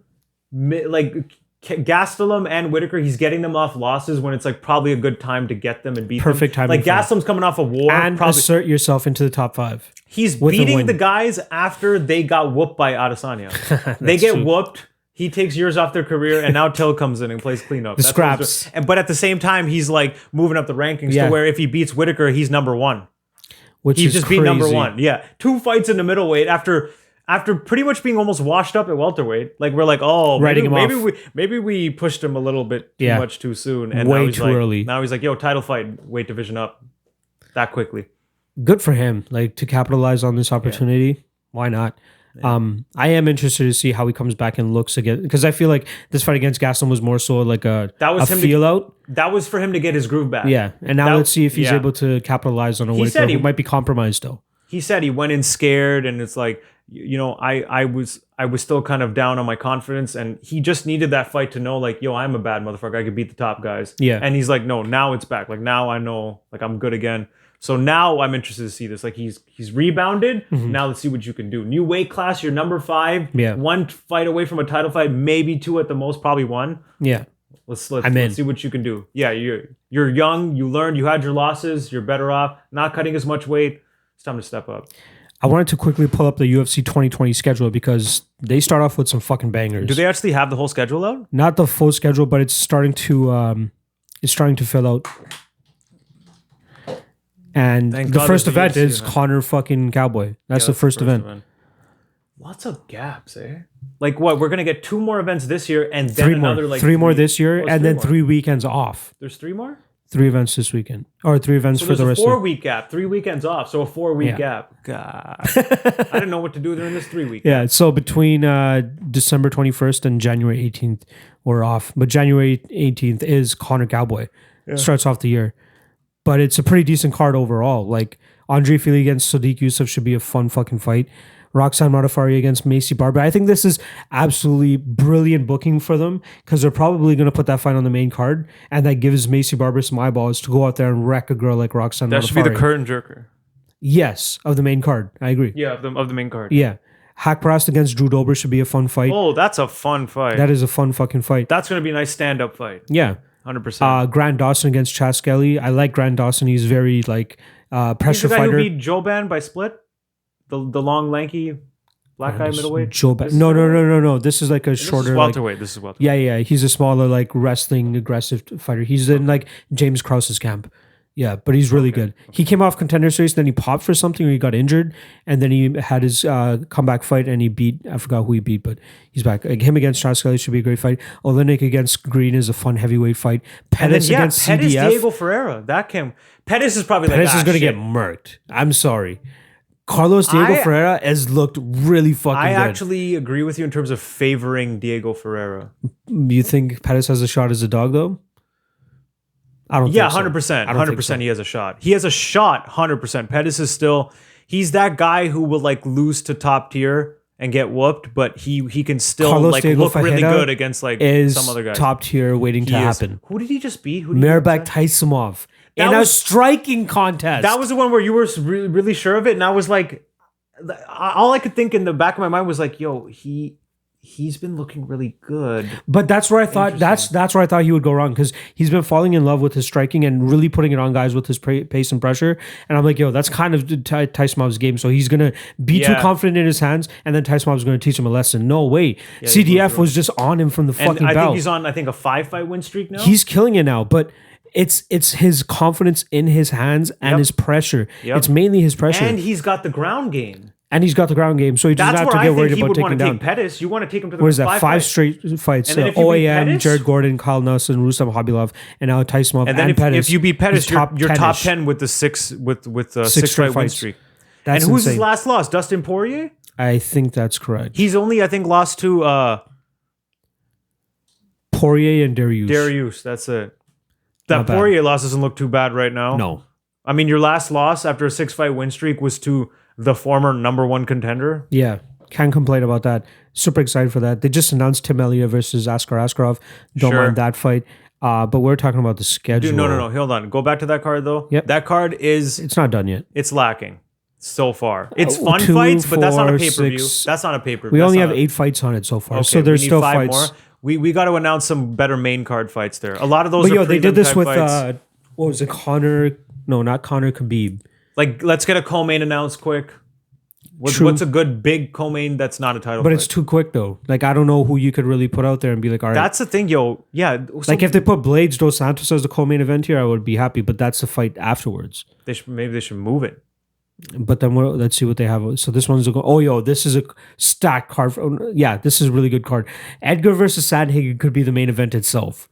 [SPEAKER 2] Gastelum and Whittaker, he's getting them off losses when it's like probably a good time to get them and beat
[SPEAKER 1] Perfect
[SPEAKER 2] them.
[SPEAKER 1] time.
[SPEAKER 2] Like Gastelum's coming off a war.
[SPEAKER 1] And assert yourself into the top 5.
[SPEAKER 2] He's beating the guys after they got whooped by Adesanya. They get whooped. He takes years off their career, and now Till comes in and plays cleanup.
[SPEAKER 1] That's scraps.
[SPEAKER 2] But at the same time, he's like moving up the rankings to where if he beats Whittaker, he's number 1. He's just beat number 1. Yeah. 2 fights in the middleweight after pretty much being almost washed up at welterweight. Like we're like, oh, maybe we pushed him a little bit too much too soon. And
[SPEAKER 1] way too early.
[SPEAKER 2] Now he's like, yo, title fight, weight division up that quickly.
[SPEAKER 1] Good for him. Like to capitalize on this opportunity. Yeah. Why not? I am interested to see how he comes back and looks again, because I feel like this fight against Gaston was more so like a feel out.
[SPEAKER 2] That was for him to get his groove back.
[SPEAKER 1] Yeah, and now let's see if he's able to capitalize on a weight cut. He might be compromised though.
[SPEAKER 2] He said he went in scared, and it's like, you know, I was still kind of down on my confidence, and he just needed that fight to know, like, yo, I'm a bad motherfucker. I could beat the top guys.
[SPEAKER 1] Yeah,
[SPEAKER 2] and he's like, no, now it's back. Like now I know, like I'm good again. So now I'm interested to see this. Like he's rebounded. Mm-hmm. Now let's see what you can do. New weight class. You're number 5. Yeah. 1 fight away from a title fight. Maybe 2 at the most. Probably 1.
[SPEAKER 1] Yeah.
[SPEAKER 2] Let's see what you can do. Yeah. You're young. You learned. You had your losses. You're better off. Not cutting as much weight. It's time to step up.
[SPEAKER 1] I wanted to quickly pull up the UFC 2020 schedule because they start off with some fucking bangers.
[SPEAKER 2] Do they actually have the whole schedule out?
[SPEAKER 1] Not the full schedule, but it's starting to fill out. And the first event is Conor fucking Cowboy. That's the first event.
[SPEAKER 2] Lots of gaps, eh? Like what? We're gonna get 2 more events this year, and then another like
[SPEAKER 1] 3 more this year, and then 3 weekends off.
[SPEAKER 2] There's 3 more.
[SPEAKER 1] 3 events this weekend, or 3 events for the rest.
[SPEAKER 2] So there's a 4-week gap, 3 weekends off, so a 4-week gap. God, I didn't know what to do during this 3-week.
[SPEAKER 1] Yeah, so between December 21st and January 18th, we're off. But January 18th is Conor Cowboy. Yeah. Starts off the year. But it's a pretty decent card overall. Like, Andre Fili against Sodiq Yusuff should be a fun fucking fight. Roxanne Modafferi against Macy Barber. I think this is absolutely brilliant booking for them, because they're probably going to put that fight on the main card, and that gives Macy Barber some eyeballs to go out there and wreck a girl like Roxanne Modafferi.
[SPEAKER 2] That should be the curtain jerker.
[SPEAKER 1] Yes, of the main card. I agree.
[SPEAKER 2] Yeah, of the main card.
[SPEAKER 1] Yeah. Haqparast against Drew Dober should be a fun fight.
[SPEAKER 2] Oh, that's a fun fight.
[SPEAKER 1] That is a fun fucking fight.
[SPEAKER 2] That's going to be a nice stand-up fight.
[SPEAKER 1] Yeah.
[SPEAKER 2] 100%.
[SPEAKER 1] Grant Dawson against Chas Skelly. I like Grant Dawson. He's very like pressure fighter.
[SPEAKER 2] Who beat Joban by split? The long, lanky black guy middleweight?
[SPEAKER 1] Joban. No. This is like a shorter.
[SPEAKER 2] This is welterweight. This is welterweight.
[SPEAKER 1] Yeah. He's a smaller, like wrestling aggressive fighter. He's in like James Krause's camp. Yeah, but he's really good. He came off Contender Series, then he popped for something, or he got injured, and then he had his comeback fight, and he beat, I forgot who he beat, but he's back. Like, him against Charles Skelly should be a great fight. Oleinik against Green is a fun heavyweight fight. Pettis against CDF.
[SPEAKER 2] Diego Ferreira. Pettis is probably
[SPEAKER 1] Pettis is going to get murked. I'm sorry. Carlos Diego Ferreira has looked really fucking good.
[SPEAKER 2] I actually agree with you in terms of favoring Diego Ferreira.
[SPEAKER 1] You think Pettis has a shot as a dog, though? I don't think so.
[SPEAKER 2] 100%. 100% he has a shot. He has a shot, 100%. Pettis is still, he's that guy who will like lose to top tier and get whooped, but he can still
[SPEAKER 1] Carlos
[SPEAKER 2] like
[SPEAKER 1] Diego
[SPEAKER 2] look
[SPEAKER 1] Ferreira
[SPEAKER 2] really good against like some other guys.
[SPEAKER 1] Top tier waiting to happen.
[SPEAKER 2] Who did he just beat?
[SPEAKER 1] Merabak Taisimov in a striking contest.
[SPEAKER 2] That was the one where you were really, really sure of it, and I was like, all I could think in the back of my mind was like, yo, he's been looking really good.
[SPEAKER 1] But that's where I thought that's where I thought he would go wrong, because he's been falling in love with his striking and really putting it on guys with his pace and pressure. And I'm like, yo, that's kind of Tysonov's game. So he's gonna be too confident in his hands, and then Tysonov's gonna teach him a lesson. No way. Yeah, CDF was just on him from the fucking belt.
[SPEAKER 2] I think he's on a 5-fight win streak now.
[SPEAKER 1] He's killing it now, but it's his confidence in his hands and his pressure. Yep. It's mainly his pressure.
[SPEAKER 2] And he's got the ground game.
[SPEAKER 1] So he doesn't have to get worried about taking down.
[SPEAKER 2] Pettis. You want to take him to the
[SPEAKER 1] What is that? 5 straight fights. OAM, Jared Gordon, Kyle Nelson, Rustam Khabilov, and now Tyson
[SPEAKER 2] and
[SPEAKER 1] Pettis.
[SPEAKER 2] If you beat Pettis, you're top 10 with the 6 fight win streak.
[SPEAKER 1] That's
[SPEAKER 2] and who's
[SPEAKER 1] insane.
[SPEAKER 2] His last loss? Dustin Poirier?
[SPEAKER 1] I think that's correct.
[SPEAKER 2] He's only, I think, lost to
[SPEAKER 1] Poirier and Dariush.
[SPEAKER 2] Dariush, that's it. That Poirier loss doesn't look too bad right now.
[SPEAKER 1] No.
[SPEAKER 2] I mean, your last loss after a 6-fight win streak was to the former number 1 contender.
[SPEAKER 1] Yeah, can't complain about that. Super excited for that. They just announced Tim Elliott versus Askar Askarov. Don't mind that fight. But we're talking about the schedule.
[SPEAKER 2] Dude, no. Hold on. Go back to that card, though.
[SPEAKER 1] Yep.
[SPEAKER 2] That card is...
[SPEAKER 1] It's not done yet.
[SPEAKER 2] It's lacking so far. It's fun fights, but that's not a pay-per-view. That's not a pay-per-view.
[SPEAKER 1] We only have 8 fights on it so far. Okay, so there's still 5 fights.
[SPEAKER 2] More. We got to announce some better main card fights there. A lot of those are
[SPEAKER 1] they did this with... what was it? Conor... No, not Conor, Khabib.
[SPEAKER 2] Like, let's get a co-main announced quick. What's a good big co-main that's not a title
[SPEAKER 1] But
[SPEAKER 2] fight?
[SPEAKER 1] It's too quick, though. Like, I don't know who you could really put out there and be like, all right.
[SPEAKER 2] That's the thing, yo. Yeah.
[SPEAKER 1] Like, if they put Blades Dos Santos as the co-main event here, I would be happy. But that's the fight afterwards.
[SPEAKER 2] Maybe they should move it.
[SPEAKER 1] But then let's see what they have. So this one's this is a stacked card. Yeah, this is a really good card. Edgar versus Sandhagen could be the main event itself.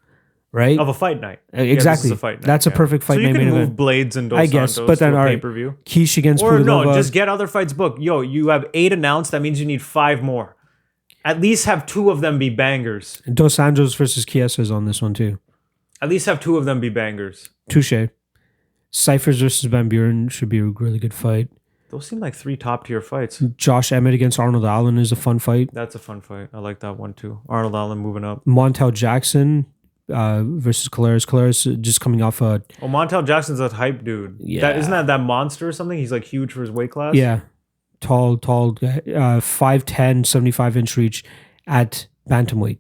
[SPEAKER 1] right?
[SPEAKER 2] Of a fight night.
[SPEAKER 1] Exactly.
[SPEAKER 2] Yeah, a fight night,
[SPEAKER 1] That's a perfect fight
[SPEAKER 2] so
[SPEAKER 1] night.
[SPEAKER 2] You can
[SPEAKER 1] main
[SPEAKER 2] move
[SPEAKER 1] event.
[SPEAKER 2] Blades and Dos
[SPEAKER 1] I guess,
[SPEAKER 2] Santos
[SPEAKER 1] but then all right,
[SPEAKER 2] pay-per-view.
[SPEAKER 1] Keish against
[SPEAKER 2] Or
[SPEAKER 1] Pudilova.
[SPEAKER 2] no, just get other fights booked. Yo, you have 8 announced. That means you need 5 more. At least have 2 of them be bangers.
[SPEAKER 1] Dos Anjos versus Chiesa is on this one too.
[SPEAKER 2] At least have 2 of them be bangers.
[SPEAKER 1] Touche. Cyphers versus Van Buren should be a really good fight.
[SPEAKER 2] Those seem like 3 top-tier fights.
[SPEAKER 1] Josh Emmett against Arnold Allen is a fun fight.
[SPEAKER 2] That's a fun fight. I like that one too. Arnold Allen moving up.
[SPEAKER 1] Montel Jackson versus Calares. Calares just coming off a...
[SPEAKER 2] Oh, Montel Jackson's that hype dude.
[SPEAKER 1] Yeah.
[SPEAKER 2] Isn't that monster or something? He's like huge for his weight class?
[SPEAKER 1] Yeah. Tall, 5'10", 75-inch reach at bantamweight.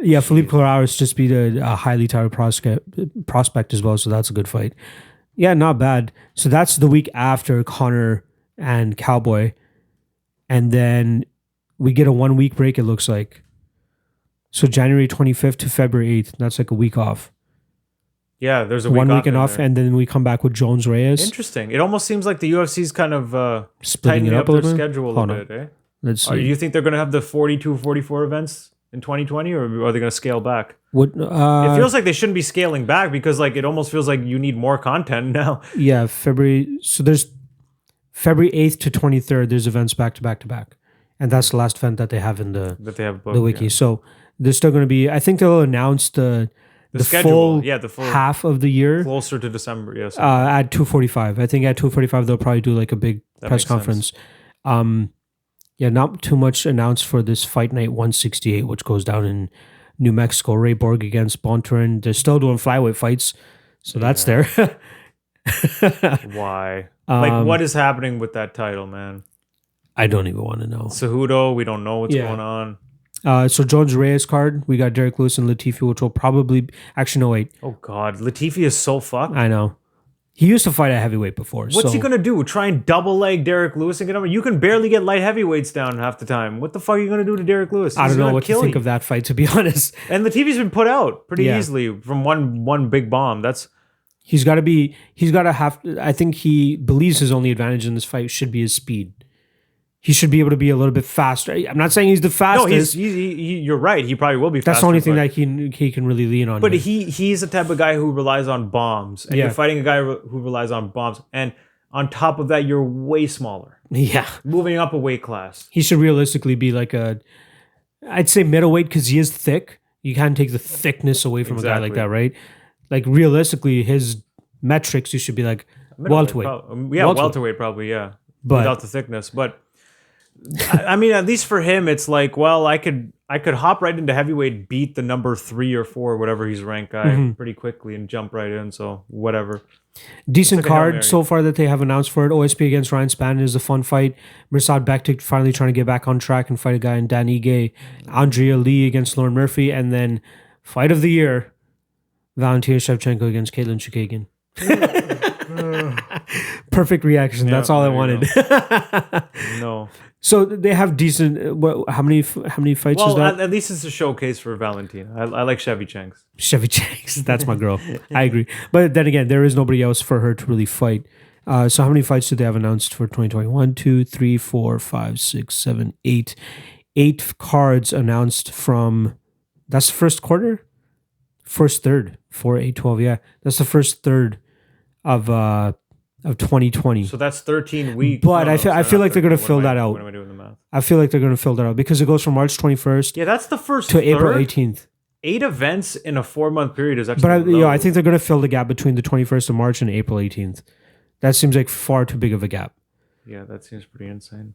[SPEAKER 1] Yeah, Philippe Calares just beat a highly touted prospect as well, so that's a good fight. Yeah, not bad. So that's the week after Conor and Cowboy. And then we get a 1-week break, it looks like. So January 25th to February 8th. That's like a week off.
[SPEAKER 2] Yeah, there's a
[SPEAKER 1] 1 week and off, and then we come back with Jones Reyes.
[SPEAKER 2] Interesting. It almost seems like the UFC's kind of
[SPEAKER 1] splitting it up
[SPEAKER 2] their
[SPEAKER 1] a little bit.
[SPEAKER 2] schedule a bit, eh?
[SPEAKER 1] Let's see.
[SPEAKER 2] You think they're going to have the 42, 44 events in 2020, or are they going to scale back?
[SPEAKER 1] What,
[SPEAKER 2] it feels like they shouldn't be scaling back because like it almost feels like you need more content now.
[SPEAKER 1] Yeah, February. So there's February 8th to 23rd. There's events back to back to back, and that's the last event that they have in the wiki. Yeah. So there's still going to be. I think they'll announce the schedule, the full half of the year
[SPEAKER 2] closer to December. Yes,
[SPEAKER 1] at 2:45. I think at 2:45 they'll probably do like a big press conference. Yeah, not too much announced for this Fight Night 168, which goes down in New Mexico. Ray Borg against Bontorin. They're still doing flyweight fights, so that's there.
[SPEAKER 2] Why? Like, what is happening with that title, man?
[SPEAKER 1] I don't even want to know.
[SPEAKER 2] Cejudo, we don't know what's going on.
[SPEAKER 1] So Jones Reyes card, we got Derek Lewis and Latifi, which will probably actually no wait.
[SPEAKER 2] Oh God, Latifi is so fucked.
[SPEAKER 1] I know. He used to fight at heavyweight before.
[SPEAKER 2] What's he gonna do? Try and double leg Derek Lewis and get him? You can barely get light heavyweights down half the time. What the fuck are you gonna do to Derek Lewis?
[SPEAKER 1] I don't know what to think of that fight, to be honest.
[SPEAKER 2] And Latifi's been put out pretty easily from one big bomb.
[SPEAKER 1] He's got to have. I think he believes his only advantage in this fight should be his speed. He should be able to be a little bit faster. I'm not saying he's the fastest.
[SPEAKER 2] No, you're right. He probably will be faster.
[SPEAKER 1] That's the only thing that he can really lean on.
[SPEAKER 2] But he's the type of guy who relies on bombs. And you're fighting a guy who relies on bombs. And on top of that, you're way smaller.
[SPEAKER 1] Yeah.
[SPEAKER 2] Moving up a weight class.
[SPEAKER 1] He should realistically be like I'd say middleweight because he is thick. You can't take the thickness away from a guy like that, right? Like realistically, his metrics, you should be like welterweight.
[SPEAKER 2] Welterweight probably, yeah. But without the thickness. But I mean, at least for him, it's like, well, I could hop right into heavyweight, beat the number 3 or 4, whatever he's ranked guy, pretty quickly and jump right in. So whatever.
[SPEAKER 1] Decent card so far that they have announced for it. OSP against Ryan Spann is a fun fight. Mirsad Bektik finally trying to get back on track and fight a guy in Dan Ige. Andrea Lee against Lauren Murphy, and then fight of the year, Valentina Shevchenko against Caitlin Chukagian. Perfect reaction. That's all I wanted.
[SPEAKER 2] No.
[SPEAKER 1] So they have decent. How many fights is that?
[SPEAKER 2] At least it's a showcase for Valentina. I like Chevy Chanks.
[SPEAKER 1] Chevy Chanks, that's my girl. I agree. But then again, there is nobody else for her to really fight. So how many fights do they have announced for 2021? 2, 3, 4, 5, 6, 7, 8. 8 cards announced from. That's the first quarter. First third. 4, 8, 12. Yeah, that's the first third of 2020.
[SPEAKER 2] So that's 13 weeks.
[SPEAKER 1] But I feel like they're going to fill that out.
[SPEAKER 2] What am I doing the math?
[SPEAKER 1] I feel like they're going to fill that out because it goes from March 21st.
[SPEAKER 2] Yeah, that's the first
[SPEAKER 1] to April 18th.
[SPEAKER 2] 8 events in a 4-month period is actually.
[SPEAKER 1] But I think they're going to fill the gap between the 21st of March and April 18th. That seems like far too big of a gap.
[SPEAKER 2] Yeah, that seems pretty insane.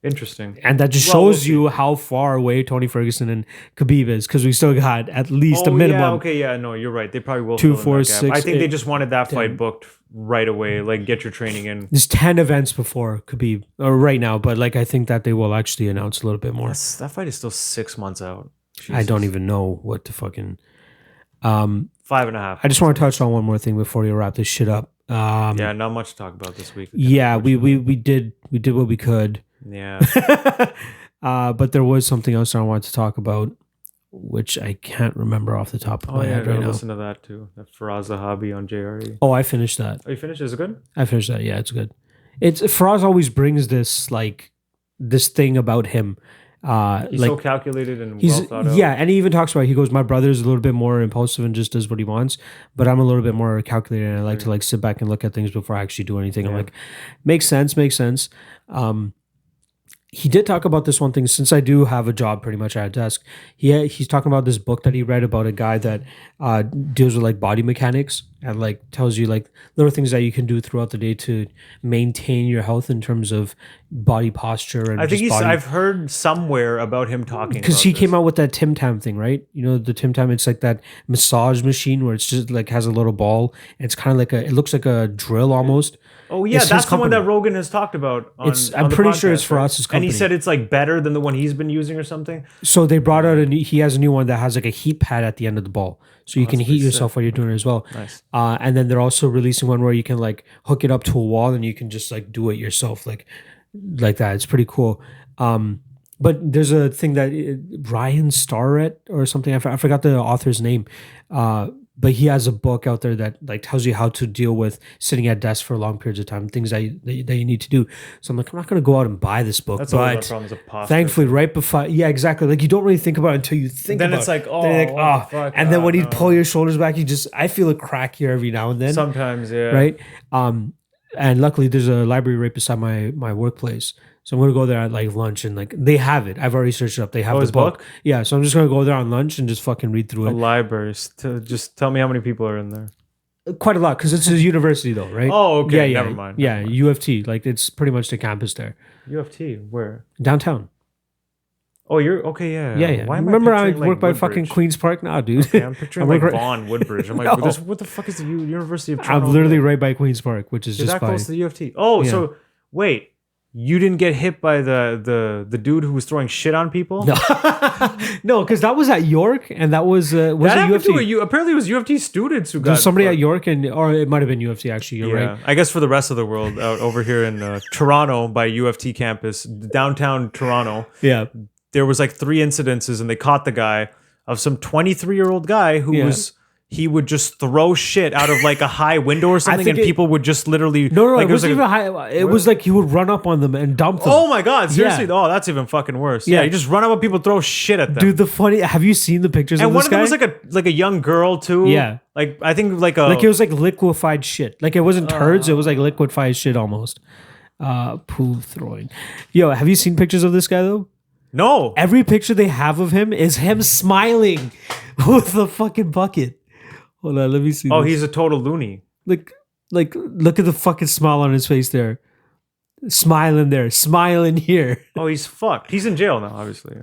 [SPEAKER 2] Interesting.
[SPEAKER 1] And that just shows you how far away Tony Ferguson and Khabib is, because we still got at least a minimum.
[SPEAKER 2] Yeah, okay, yeah, no, you're right. They probably will.
[SPEAKER 1] 2, 4, 6.
[SPEAKER 2] I think they just wanted that fight booked right away. Like, get your training in.
[SPEAKER 1] There's 10 events before Khabib, or right now, but like I think that they will actually announce a little bit more.
[SPEAKER 2] That fight is still 6 months out. Jesus.
[SPEAKER 1] I don't even know what to fucking.
[SPEAKER 2] 5.5.
[SPEAKER 1] I just want to touch on one more thing before we wrap this shit up.
[SPEAKER 2] Yeah, not much to talk about this week.
[SPEAKER 1] Yeah, we did what we could.
[SPEAKER 2] Yeah.
[SPEAKER 1] But there was something else I wanted to talk about, which I can't remember off the top of my head right now.
[SPEAKER 2] Listen to that too. That Faraz Zahabi on JRE.
[SPEAKER 1] Oh, I finished that.
[SPEAKER 2] Oh, you finished? Is it good?
[SPEAKER 1] I finished that. Yeah, it's good. Faraz always brings this thing about him,
[SPEAKER 2] He's so calculated and well thought out.
[SPEAKER 1] Yeah, and he even talks about, he goes, my brother's a little bit more impulsive and just does what he wants, but I'm a little bit more calculated and I like to like sit back and look at things before I actually do anything. I'm like, makes sense. He did talk about this one thing, since I do have a job pretty much at a desk. He's talking about this book that he read about a guy that deals with like body mechanics and like tells you like little things that you can do throughout the day to maintain your health in terms of body posture. And
[SPEAKER 2] I think I've heard somewhere about him talking,
[SPEAKER 1] because he came out with that Tim Tam thing, right? You know, the Tim Tam, it's like that massage machine where it's just like has a little ball. And it's kind of like it looks like a drill almost.
[SPEAKER 2] Oh yeah, that's the one that Rogan has talked about.
[SPEAKER 1] I'm pretty sure it's for us as company.
[SPEAKER 2] And he said it's like better than the one he's been using or something.
[SPEAKER 1] So they brought out he has a new one that has like a heat pad at the end of the ball, so you can heat yourself while you're doing it as well.
[SPEAKER 2] Nice.
[SPEAKER 1] And then they're also releasing one where you can like hook it up to a wall and you can just like do it yourself, like that. It's pretty cool. But there's a thing that Ryan Starrett or something. I forgot the author's name. But he has a book out there that like tells you how to deal with sitting at desks for long periods of time, things that you need to do. So I'm like, I'm not going to go out and buy this book.
[SPEAKER 2] That's
[SPEAKER 1] but
[SPEAKER 2] problems of posture.
[SPEAKER 1] Thankfully, right before, yeah, exactly. Like you don't really think about it until you think
[SPEAKER 2] then
[SPEAKER 1] about it.
[SPEAKER 2] Then it's like,
[SPEAKER 1] what the fuck? And then when you pull your shoulders back, I feel a crack here every now and then.
[SPEAKER 2] Sometimes, yeah.
[SPEAKER 1] Right? And luckily there's a library right beside my workplace. So I'm going to go there at like lunch and like they have it. I've already searched it up. They have the book. Yeah. So I'm just going to go there on lunch and just fucking read through it.
[SPEAKER 2] A library. Just tell me how many people are in there.
[SPEAKER 1] Quite a lot, because it's a university though, right?
[SPEAKER 2] Oh, okay.
[SPEAKER 1] Yeah,
[SPEAKER 2] never mind.
[SPEAKER 1] Yeah, U of T. Like it's pretty much the campus there.
[SPEAKER 2] U of T, where?
[SPEAKER 1] Downtown.
[SPEAKER 2] Oh, you're okay. Yeah.
[SPEAKER 1] Yeah. Remember I work by fucking Queens Park? Nah, dude.
[SPEAKER 2] Okay, I'm picturing like Vaughan, Woodbridge. I'm like,
[SPEAKER 1] No.
[SPEAKER 2] what the fuck is the University of Toronto?
[SPEAKER 1] I'm literally right by Queens Park, which is just
[SPEAKER 2] that close to the U of T. Oh, yeah. So wait. You didn't get hit by the dude who was throwing shit on people?
[SPEAKER 1] No, no, because that was at York, and that was it U of T.
[SPEAKER 2] Apparently, it was U of T students who got.
[SPEAKER 1] There's somebody at York, or it might have been U of T. Actually, you're right.
[SPEAKER 2] I guess for the rest of the world, out over here in Toronto by U of T campus, downtown Toronto.
[SPEAKER 1] Yeah,
[SPEAKER 2] there was like 3 incidences, and they caught the guy of some 23-year-old guy who was. He would just throw shit out of like a high window or something, and people would just literally.
[SPEAKER 1] No,
[SPEAKER 2] like,
[SPEAKER 1] it wasn't even high. It was like he would run up on them and dump them.
[SPEAKER 2] Oh my god! Seriously? Yeah. Oh, that's even fucking worse. Yeah, you just run up on people, throw shit at them.
[SPEAKER 1] Dude, have you seen the pictures?
[SPEAKER 2] And
[SPEAKER 1] of this guy?
[SPEAKER 2] one of them was like a young girl too.
[SPEAKER 1] Yeah,
[SPEAKER 2] like I think like
[SPEAKER 1] it was like liquefied shit. Like it wasn't turds. It was like liquefied shit almost. Poo throwing. Yo, have you seen pictures of this guy though?
[SPEAKER 2] No.
[SPEAKER 1] Every picture they have of him is him smiling with the fucking bucket. Hold on, let me see.
[SPEAKER 2] Oh, he's a total loony.
[SPEAKER 1] Like, look at the fucking smile on his face there. Smiling there, smiling here.
[SPEAKER 2] Oh, he's fucked. He's in jail now, obviously.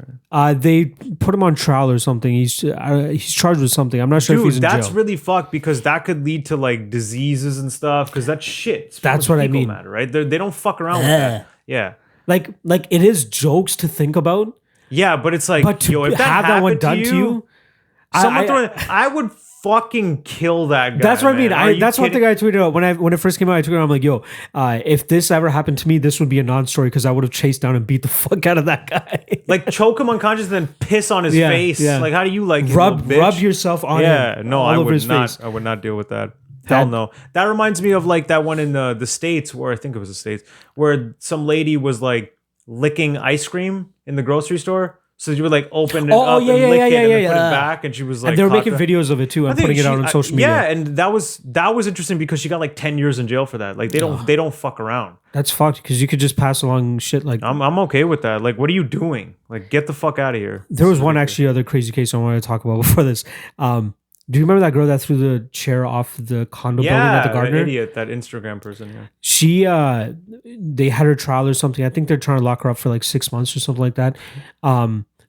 [SPEAKER 1] They put him on trial or something. He's charged with something. I'm not sure if he's in jail.
[SPEAKER 2] That's really fucked because that could lead to like diseases and stuff. Because that's shit.
[SPEAKER 1] That's what I mean.
[SPEAKER 2] Matter, right? They don't fuck around with that. Yeah.
[SPEAKER 1] Like it is jokes to think about.
[SPEAKER 2] Yeah, but it's like,
[SPEAKER 1] but to
[SPEAKER 2] if
[SPEAKER 1] have that one done to you,
[SPEAKER 2] I would fucking kill that guy.
[SPEAKER 1] That's what I mean.
[SPEAKER 2] That's
[SPEAKER 1] one thing I tweeted out when it first came out. I tweeted out, I'm like, yo, if this ever happened to me, this would be a non-story because I would have chased down and beat the fuck out of that guy.
[SPEAKER 2] Like choke him unconscious and then piss on his face. Yeah. Like how do you like
[SPEAKER 1] rub yourself on him?
[SPEAKER 2] Yeah, no, I would not. Face. I would not deal with that. Hell no. That reminds me of like that one in the States where I think it was the States where some lady was like licking ice cream in the grocery store. So you would like open it up and lick it and then put it back, and she was like,
[SPEAKER 1] and they were making videos of it too and putting it out on social media.
[SPEAKER 2] Yeah, and that was interesting because she got like 10 years in jail for that. Like they don't fuck around.
[SPEAKER 1] That's fucked because you could just pass along shit like.
[SPEAKER 2] I'm okay with that. Like, what are you doing? Like, get the fuck out of here.
[SPEAKER 1] There was one actually other crazy case I wanted to talk about before this. Do you remember that girl that threw the chair off the condo building at the Gardner?
[SPEAKER 2] Yeah, that idiot, that Instagram person. Yeah,
[SPEAKER 1] she they had her trial or something. I think they're trying to lock her up for like 6 months or something like that.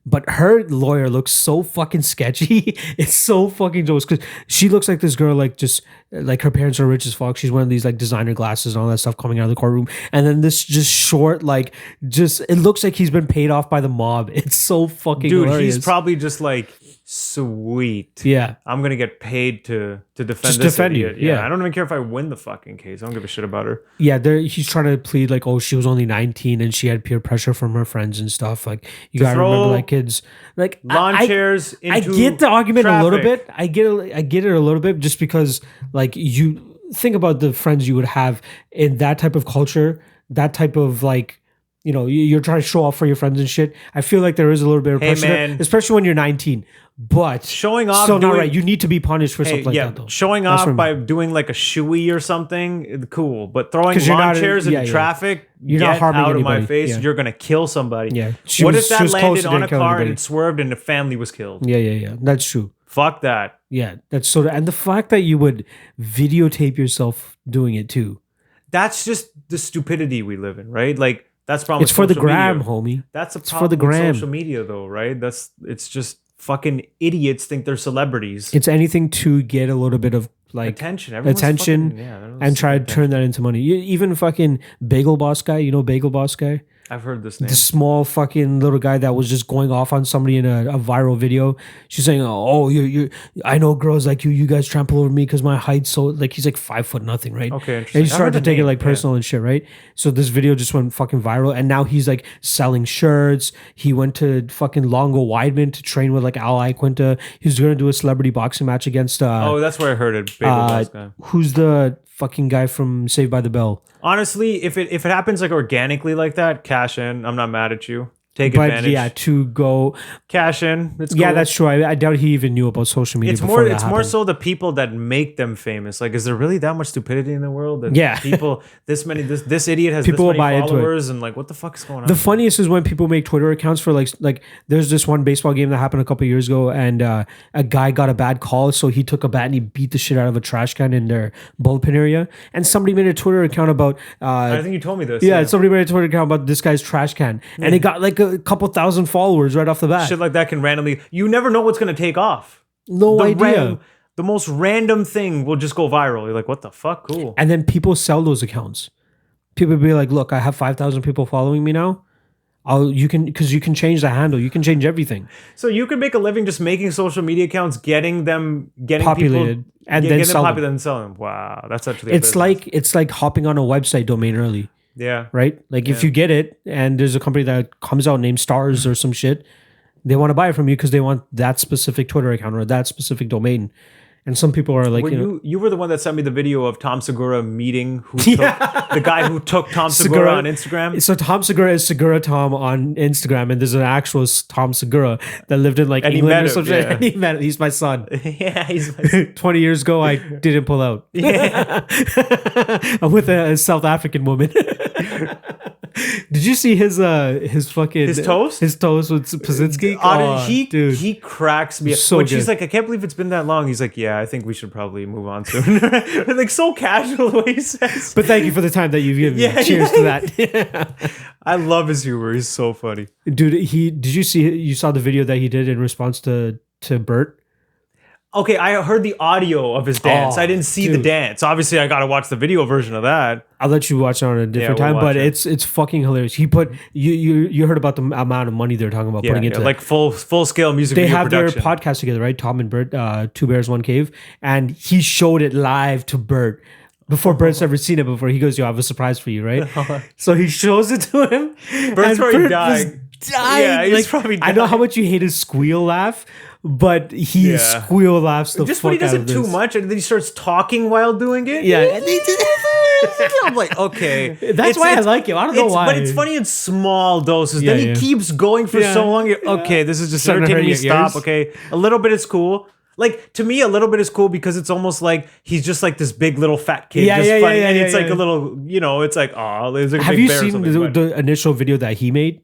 [SPEAKER 1] But her lawyer looks so fucking sketchy. It's so fucking jokes because she looks like this girl, like just like her parents are rich as fuck. She's wearing these like designer glasses and all that stuff coming out of the courtroom. And then this just short, like just it looks like he's been paid off by the mob. It's so fucking hilarious.
[SPEAKER 2] He's probably just like sweet.
[SPEAKER 1] Yeah,
[SPEAKER 2] I'm gonna get paid to defend
[SPEAKER 1] you. Yeah,
[SPEAKER 2] I don't even care if I win the fucking case. I don't give a shit about her.
[SPEAKER 1] Yeah, he's trying to plead like, oh, she was only 19 and she had peer pressure from her friends and stuff. Like you gotta remember, like kids, like
[SPEAKER 2] lawn chairs.
[SPEAKER 1] I get the argument a little bit. I get it a little bit just because like you think about the friends you would have in that type of culture, that type of like you're trying to show off for your friends and shit. I feel like there is a little bit of pressure there, especially when you're 19. But
[SPEAKER 2] showing off,
[SPEAKER 1] still not right. You need to be punished for something like that, though.
[SPEAKER 2] Showing off by doing like a shoey or something, cool. But throwing lawn chairs in traffic, you're not harming out anybody. Of my face. Yeah. You're gonna kill somebody.
[SPEAKER 1] Yeah.
[SPEAKER 2] What if that landed on a car and it swerved and the family was killed?
[SPEAKER 1] Yeah. That's true.
[SPEAKER 2] Fuck that.
[SPEAKER 1] Yeah, that's sort of, and the fact that you would videotape yourself doing it too.
[SPEAKER 2] That's just the stupidity we live in, right? Like that's probably
[SPEAKER 1] it's for the gram, homie.
[SPEAKER 2] That's a problem for the gram. With social media, though, right? It's just fucking idiots think they're celebrities.
[SPEAKER 1] It's anything to get a little bit of like
[SPEAKER 2] attention,
[SPEAKER 1] and try to turn that into money. Even fucking Bagel Boss guy, Bagel Boss guy.
[SPEAKER 2] I've heard this name.
[SPEAKER 1] The small fucking little guy that was just going off on somebody in a viral video. She's saying, "Oh, you I know girls like you. You guys trample over me because my height's so like." He's like 5'0" nothing, right?
[SPEAKER 2] Okay, interesting.
[SPEAKER 1] And he started to take it like personal and shit, right? So this video just went fucking viral, and now he's like selling shirts. He went to fucking Longo Weidman to train with like Al Iaquinta. He's gonna do a celebrity boxing match against.
[SPEAKER 2] That's where I heard it. Bagel guy.
[SPEAKER 1] Who's the fucking guy from Saved by the Bell?
[SPEAKER 2] Honestly, if it happens like organically like that, cash in. I'm not mad at you. Take advantage.
[SPEAKER 1] But yeah, to go
[SPEAKER 2] cash in. It's cool.
[SPEAKER 1] Yeah, that's true. I doubt he even knew about social media.
[SPEAKER 2] It's more so the people that make them famous. Like, is there really that much stupidity in the world? That people this idiot has people this many followers and like what the fuck is going on?
[SPEAKER 1] The funniest is when people make Twitter accounts for like there's this one baseball game that happened a couple of years ago, and a guy got a bad call, so he took a bat and he beat the shit out of a trash can in their bullpen area, and somebody made a Twitter account about.
[SPEAKER 2] I think you told me this.
[SPEAKER 1] Yeah, somebody made a Twitter account about this guy's trash can, and it got like a couple thousand followers right off the bat.
[SPEAKER 2] Shit like that can randomly. You never know what's going to take off.
[SPEAKER 1] No idea.
[SPEAKER 2] The most random thing will just go viral. You're like, what the fuck? Cool.
[SPEAKER 1] And then people sell those accounts. People be like, look, I have 5,000 people following me now. You can change the handle. You can change everything.
[SPEAKER 2] So you can make a living just making social media accounts, getting
[SPEAKER 1] populated,
[SPEAKER 2] people,
[SPEAKER 1] and then sell
[SPEAKER 2] them. Wow, that's actually
[SPEAKER 1] it's like hopping on a website domain early.
[SPEAKER 2] Yeah.
[SPEAKER 1] Right? Like if you get it and there's a company that comes out named Stars or some shit, they want to buy it from you because they want that specific Twitter account or that specific domain. And some people are like,
[SPEAKER 2] you were the one that sent me the video of Tom Segura meeting the guy who took Tom Segura on Instagram.
[SPEAKER 1] So Tom Segura is Segura Tom on Instagram, and there's an actual Tom Segura that lived in like England or something. Yeah. And he met him. He's my son.
[SPEAKER 2] Yeah, he's my son.
[SPEAKER 1] 20 years ago, I didn't pull out.
[SPEAKER 2] Yeah.
[SPEAKER 1] I'm with a South African woman. Did you see his fucking
[SPEAKER 2] his toast?
[SPEAKER 1] His toast with Pazinski?
[SPEAKER 2] He cracks me up.
[SPEAKER 1] So
[SPEAKER 2] she's like, I can't believe it's been that long. He's like, yeah, I think we should probably move on soon. Like so casual the way he says.
[SPEAKER 1] But thank you for the time that you've given me. Cheers to that.
[SPEAKER 2] I love his humor. He's so funny.
[SPEAKER 1] Dude, you saw the video that he did in response to Bert?
[SPEAKER 2] Okay, I heard the audio of his dance. I didn't see the dance. Obviously, I got to watch the video version of that.
[SPEAKER 1] I'll let you watch it on a different time, but it's fucking hilarious. He put you heard about the amount of money they're talking about putting into
[SPEAKER 2] like full scale music video production.
[SPEAKER 1] They have their podcast together, right? Tom and Bert, Two Bears, One Cave, and he showed it live to Bert. Before Bert's ever seen it before, he goes, "Yo, I have a surprise for you, right?" So he shows it to him.
[SPEAKER 2] Bert's probably dying.
[SPEAKER 1] Yeah, he's probably dying. I know how much you hate his squeal laugh, but he squeal laughs the
[SPEAKER 2] just
[SPEAKER 1] fuck
[SPEAKER 2] when he does
[SPEAKER 1] out
[SPEAKER 2] it
[SPEAKER 1] of
[SPEAKER 2] too
[SPEAKER 1] this.
[SPEAKER 2] much, and then he starts talking while doing it.
[SPEAKER 1] Yeah.
[SPEAKER 2] I'm like, okay.
[SPEAKER 1] That's why I like him. I don't know why.
[SPEAKER 2] But it's funny in small doses. Then he keeps going for so long. Okay, this is just
[SPEAKER 1] Starting
[SPEAKER 2] irritating me. Stop. Okay. A little bit is cool. Like, to me, a little bit is cool because it's almost like he's just like this big little fat kid. Funny. And it's like a little, it's like, oh, there's like a
[SPEAKER 1] Have you seen the initial video that he made?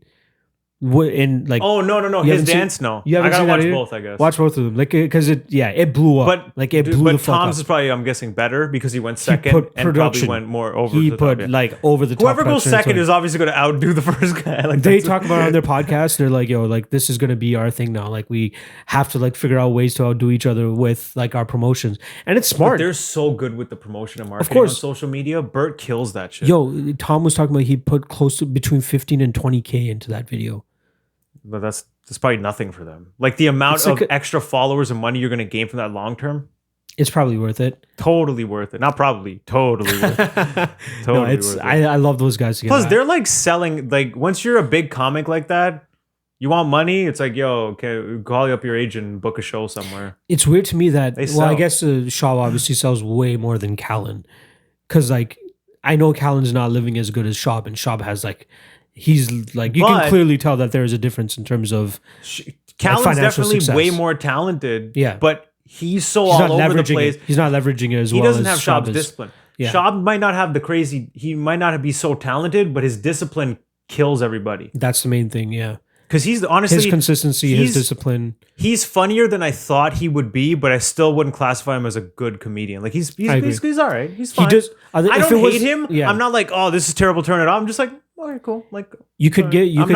[SPEAKER 1] In like
[SPEAKER 2] no his dance I gotta watch both, I guess.
[SPEAKER 1] Watch both of them, like, because it blew up,
[SPEAKER 2] but
[SPEAKER 1] like it blew the fuck
[SPEAKER 2] Tom's
[SPEAKER 1] up.
[SPEAKER 2] is probably, I'm guessing, better because he went second and probably went more over the top.
[SPEAKER 1] Like over the top.
[SPEAKER 2] Whoever goes second is obviously going to outdo the first guy. Like,
[SPEAKER 1] they talk about it on their podcast. They're like, yo, like this is going to be our thing now. Like we have to like figure out ways to outdo each other with like our promotions, and it's smart.
[SPEAKER 2] But they're so good with the promotion and marketing on social media. Bert kills that shit.
[SPEAKER 1] Yo, Tom was talking about he put close to between 15 and 20K into that video.
[SPEAKER 2] But that's probably nothing for them. Like the amount of extra followers and money you're going to gain from that long term.
[SPEAKER 1] It's probably worth it.
[SPEAKER 2] Totally worth it. Not probably. Totally worth it. Totally worth it.
[SPEAKER 1] I love those guys together.
[SPEAKER 2] Plus, they're like selling, like once you're a big comic like that, you want money? It's like, yo, okay, call up your agent and book a show somewhere.
[SPEAKER 1] It's weird to me that, I guess Shaw obviously sells way more than Callan. Because like, I know Callan's not living as good as Schaub, and Schaub has like, he's like, you can clearly tell that there is a difference in terms of
[SPEAKER 2] Callan's definitely success. Way more talented.
[SPEAKER 1] Yeah.
[SPEAKER 2] But he's all over the place.
[SPEAKER 1] He's not leveraging it as well.
[SPEAKER 2] He doesn't have Schaub's discipline. Yeah. Schaub might not have he might not be so talented, but his discipline kills everybody.
[SPEAKER 1] That's the main thing, yeah.
[SPEAKER 2] Because he's honestly...
[SPEAKER 1] His consistency, his discipline.
[SPEAKER 2] He's funnier than I thought he would be, but I still wouldn't classify him as a good comedian. Like, he's all right. He's fine. I don't hate him. Yeah. I'm not like, oh, this is terrible, turn it off. I'm just like, all right, cool. Like,
[SPEAKER 1] you could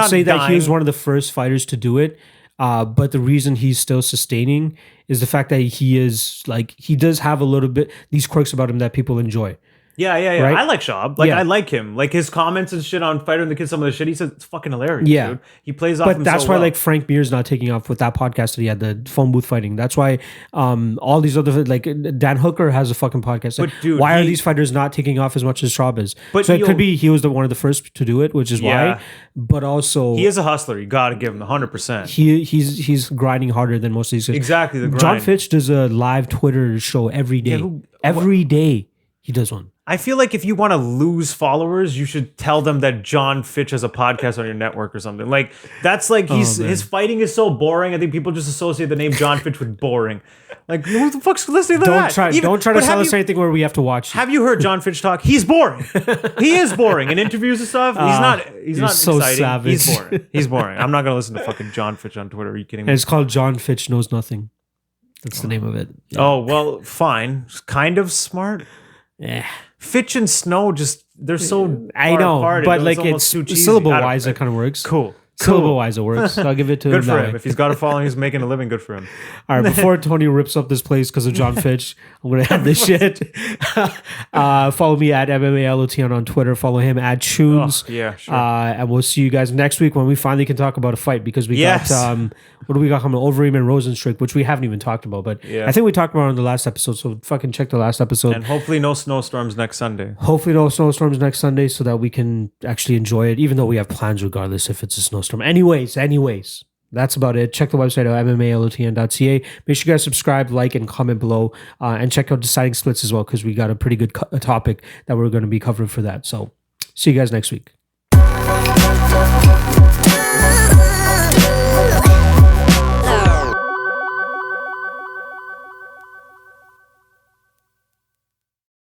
[SPEAKER 1] say that he was one of the first fighters to do it. But the reason he's still sustaining is the fact that he does have a little bit these quirks about him that people enjoy.
[SPEAKER 2] Yeah. Right? I like Schaub. Like, I like him. Like, his comments and shit on Fighter and the Kid, some of the shit he says, it's fucking hilarious, dude. He plays off him so well. But that's why, like, Frank Mir's not taking off with that podcast that he had, the phone booth fighting. That's why all these other, like, Dan Hooker has a fucking podcast. Like, dude, why are these fighters not taking off as much as Schaub is? So it could be he was one of the first to do it, which is why. But also... He is a hustler. You got to give him 100%.
[SPEAKER 1] He's grinding harder than most of these guys.
[SPEAKER 2] Exactly, the grind.
[SPEAKER 1] John Fitch does a live Twitter show every day. Every day he does one.
[SPEAKER 2] I feel like if you want to lose followers, you should tell them that John Fitch has a podcast on your network or something. Like, that's like his fighting is so boring. I think people just associate the name John Fitch with boring. Like, who the fuck's listening to that?
[SPEAKER 1] Don't try to sell us anything where we have to watch.
[SPEAKER 2] Have you heard John Fitch talk? He's boring. He is boring in interviews and stuff. He's not so exciting. Savage. He's boring. He's boring. I'm not gonna listen to fucking John Fitch on Twitter. Are you kidding me?
[SPEAKER 1] And it's called John Fitch Knows Nothing. That's the name of it.
[SPEAKER 2] Yeah. Oh well, fine. Kind of smart.
[SPEAKER 1] Yeah.
[SPEAKER 2] Fitch and Snow they're so
[SPEAKER 1] I know,
[SPEAKER 2] apart,
[SPEAKER 1] but like it's syllable wise, it kind of works.
[SPEAKER 2] Cool.
[SPEAKER 1] Syllable wise, it works. So I'll give it to him.
[SPEAKER 2] Good for him. If he's got a following, he's making a living. Good for him.
[SPEAKER 1] All right, before Tony rips up this place because of John Fitch, I'm gonna end this shit. Follow me at MMALOTN on Twitter. Follow him at Tunes.
[SPEAKER 2] Oh, yeah, sure.
[SPEAKER 1] And we'll see you guys next week when we finally can talk about a fight because we got what do we got coming? Overeem and Rosenstrick, which we haven't even talked about, but I think we talked about it on the last episode. So fucking check the last episode.
[SPEAKER 2] And hopefully no snowstorms next Sunday.
[SPEAKER 1] Hopefully no snowstorms next Sunday, so that we can actually enjoy it, even though we have plans regardless if it's a snowstorm. Anyways, that's about it. Check the website out, mmalotn.ca. Make sure you guys subscribe, like, and comment below. And check out Deciding Splits as well, because we got a pretty good topic that we're going to be covering for that. So see you guys next week.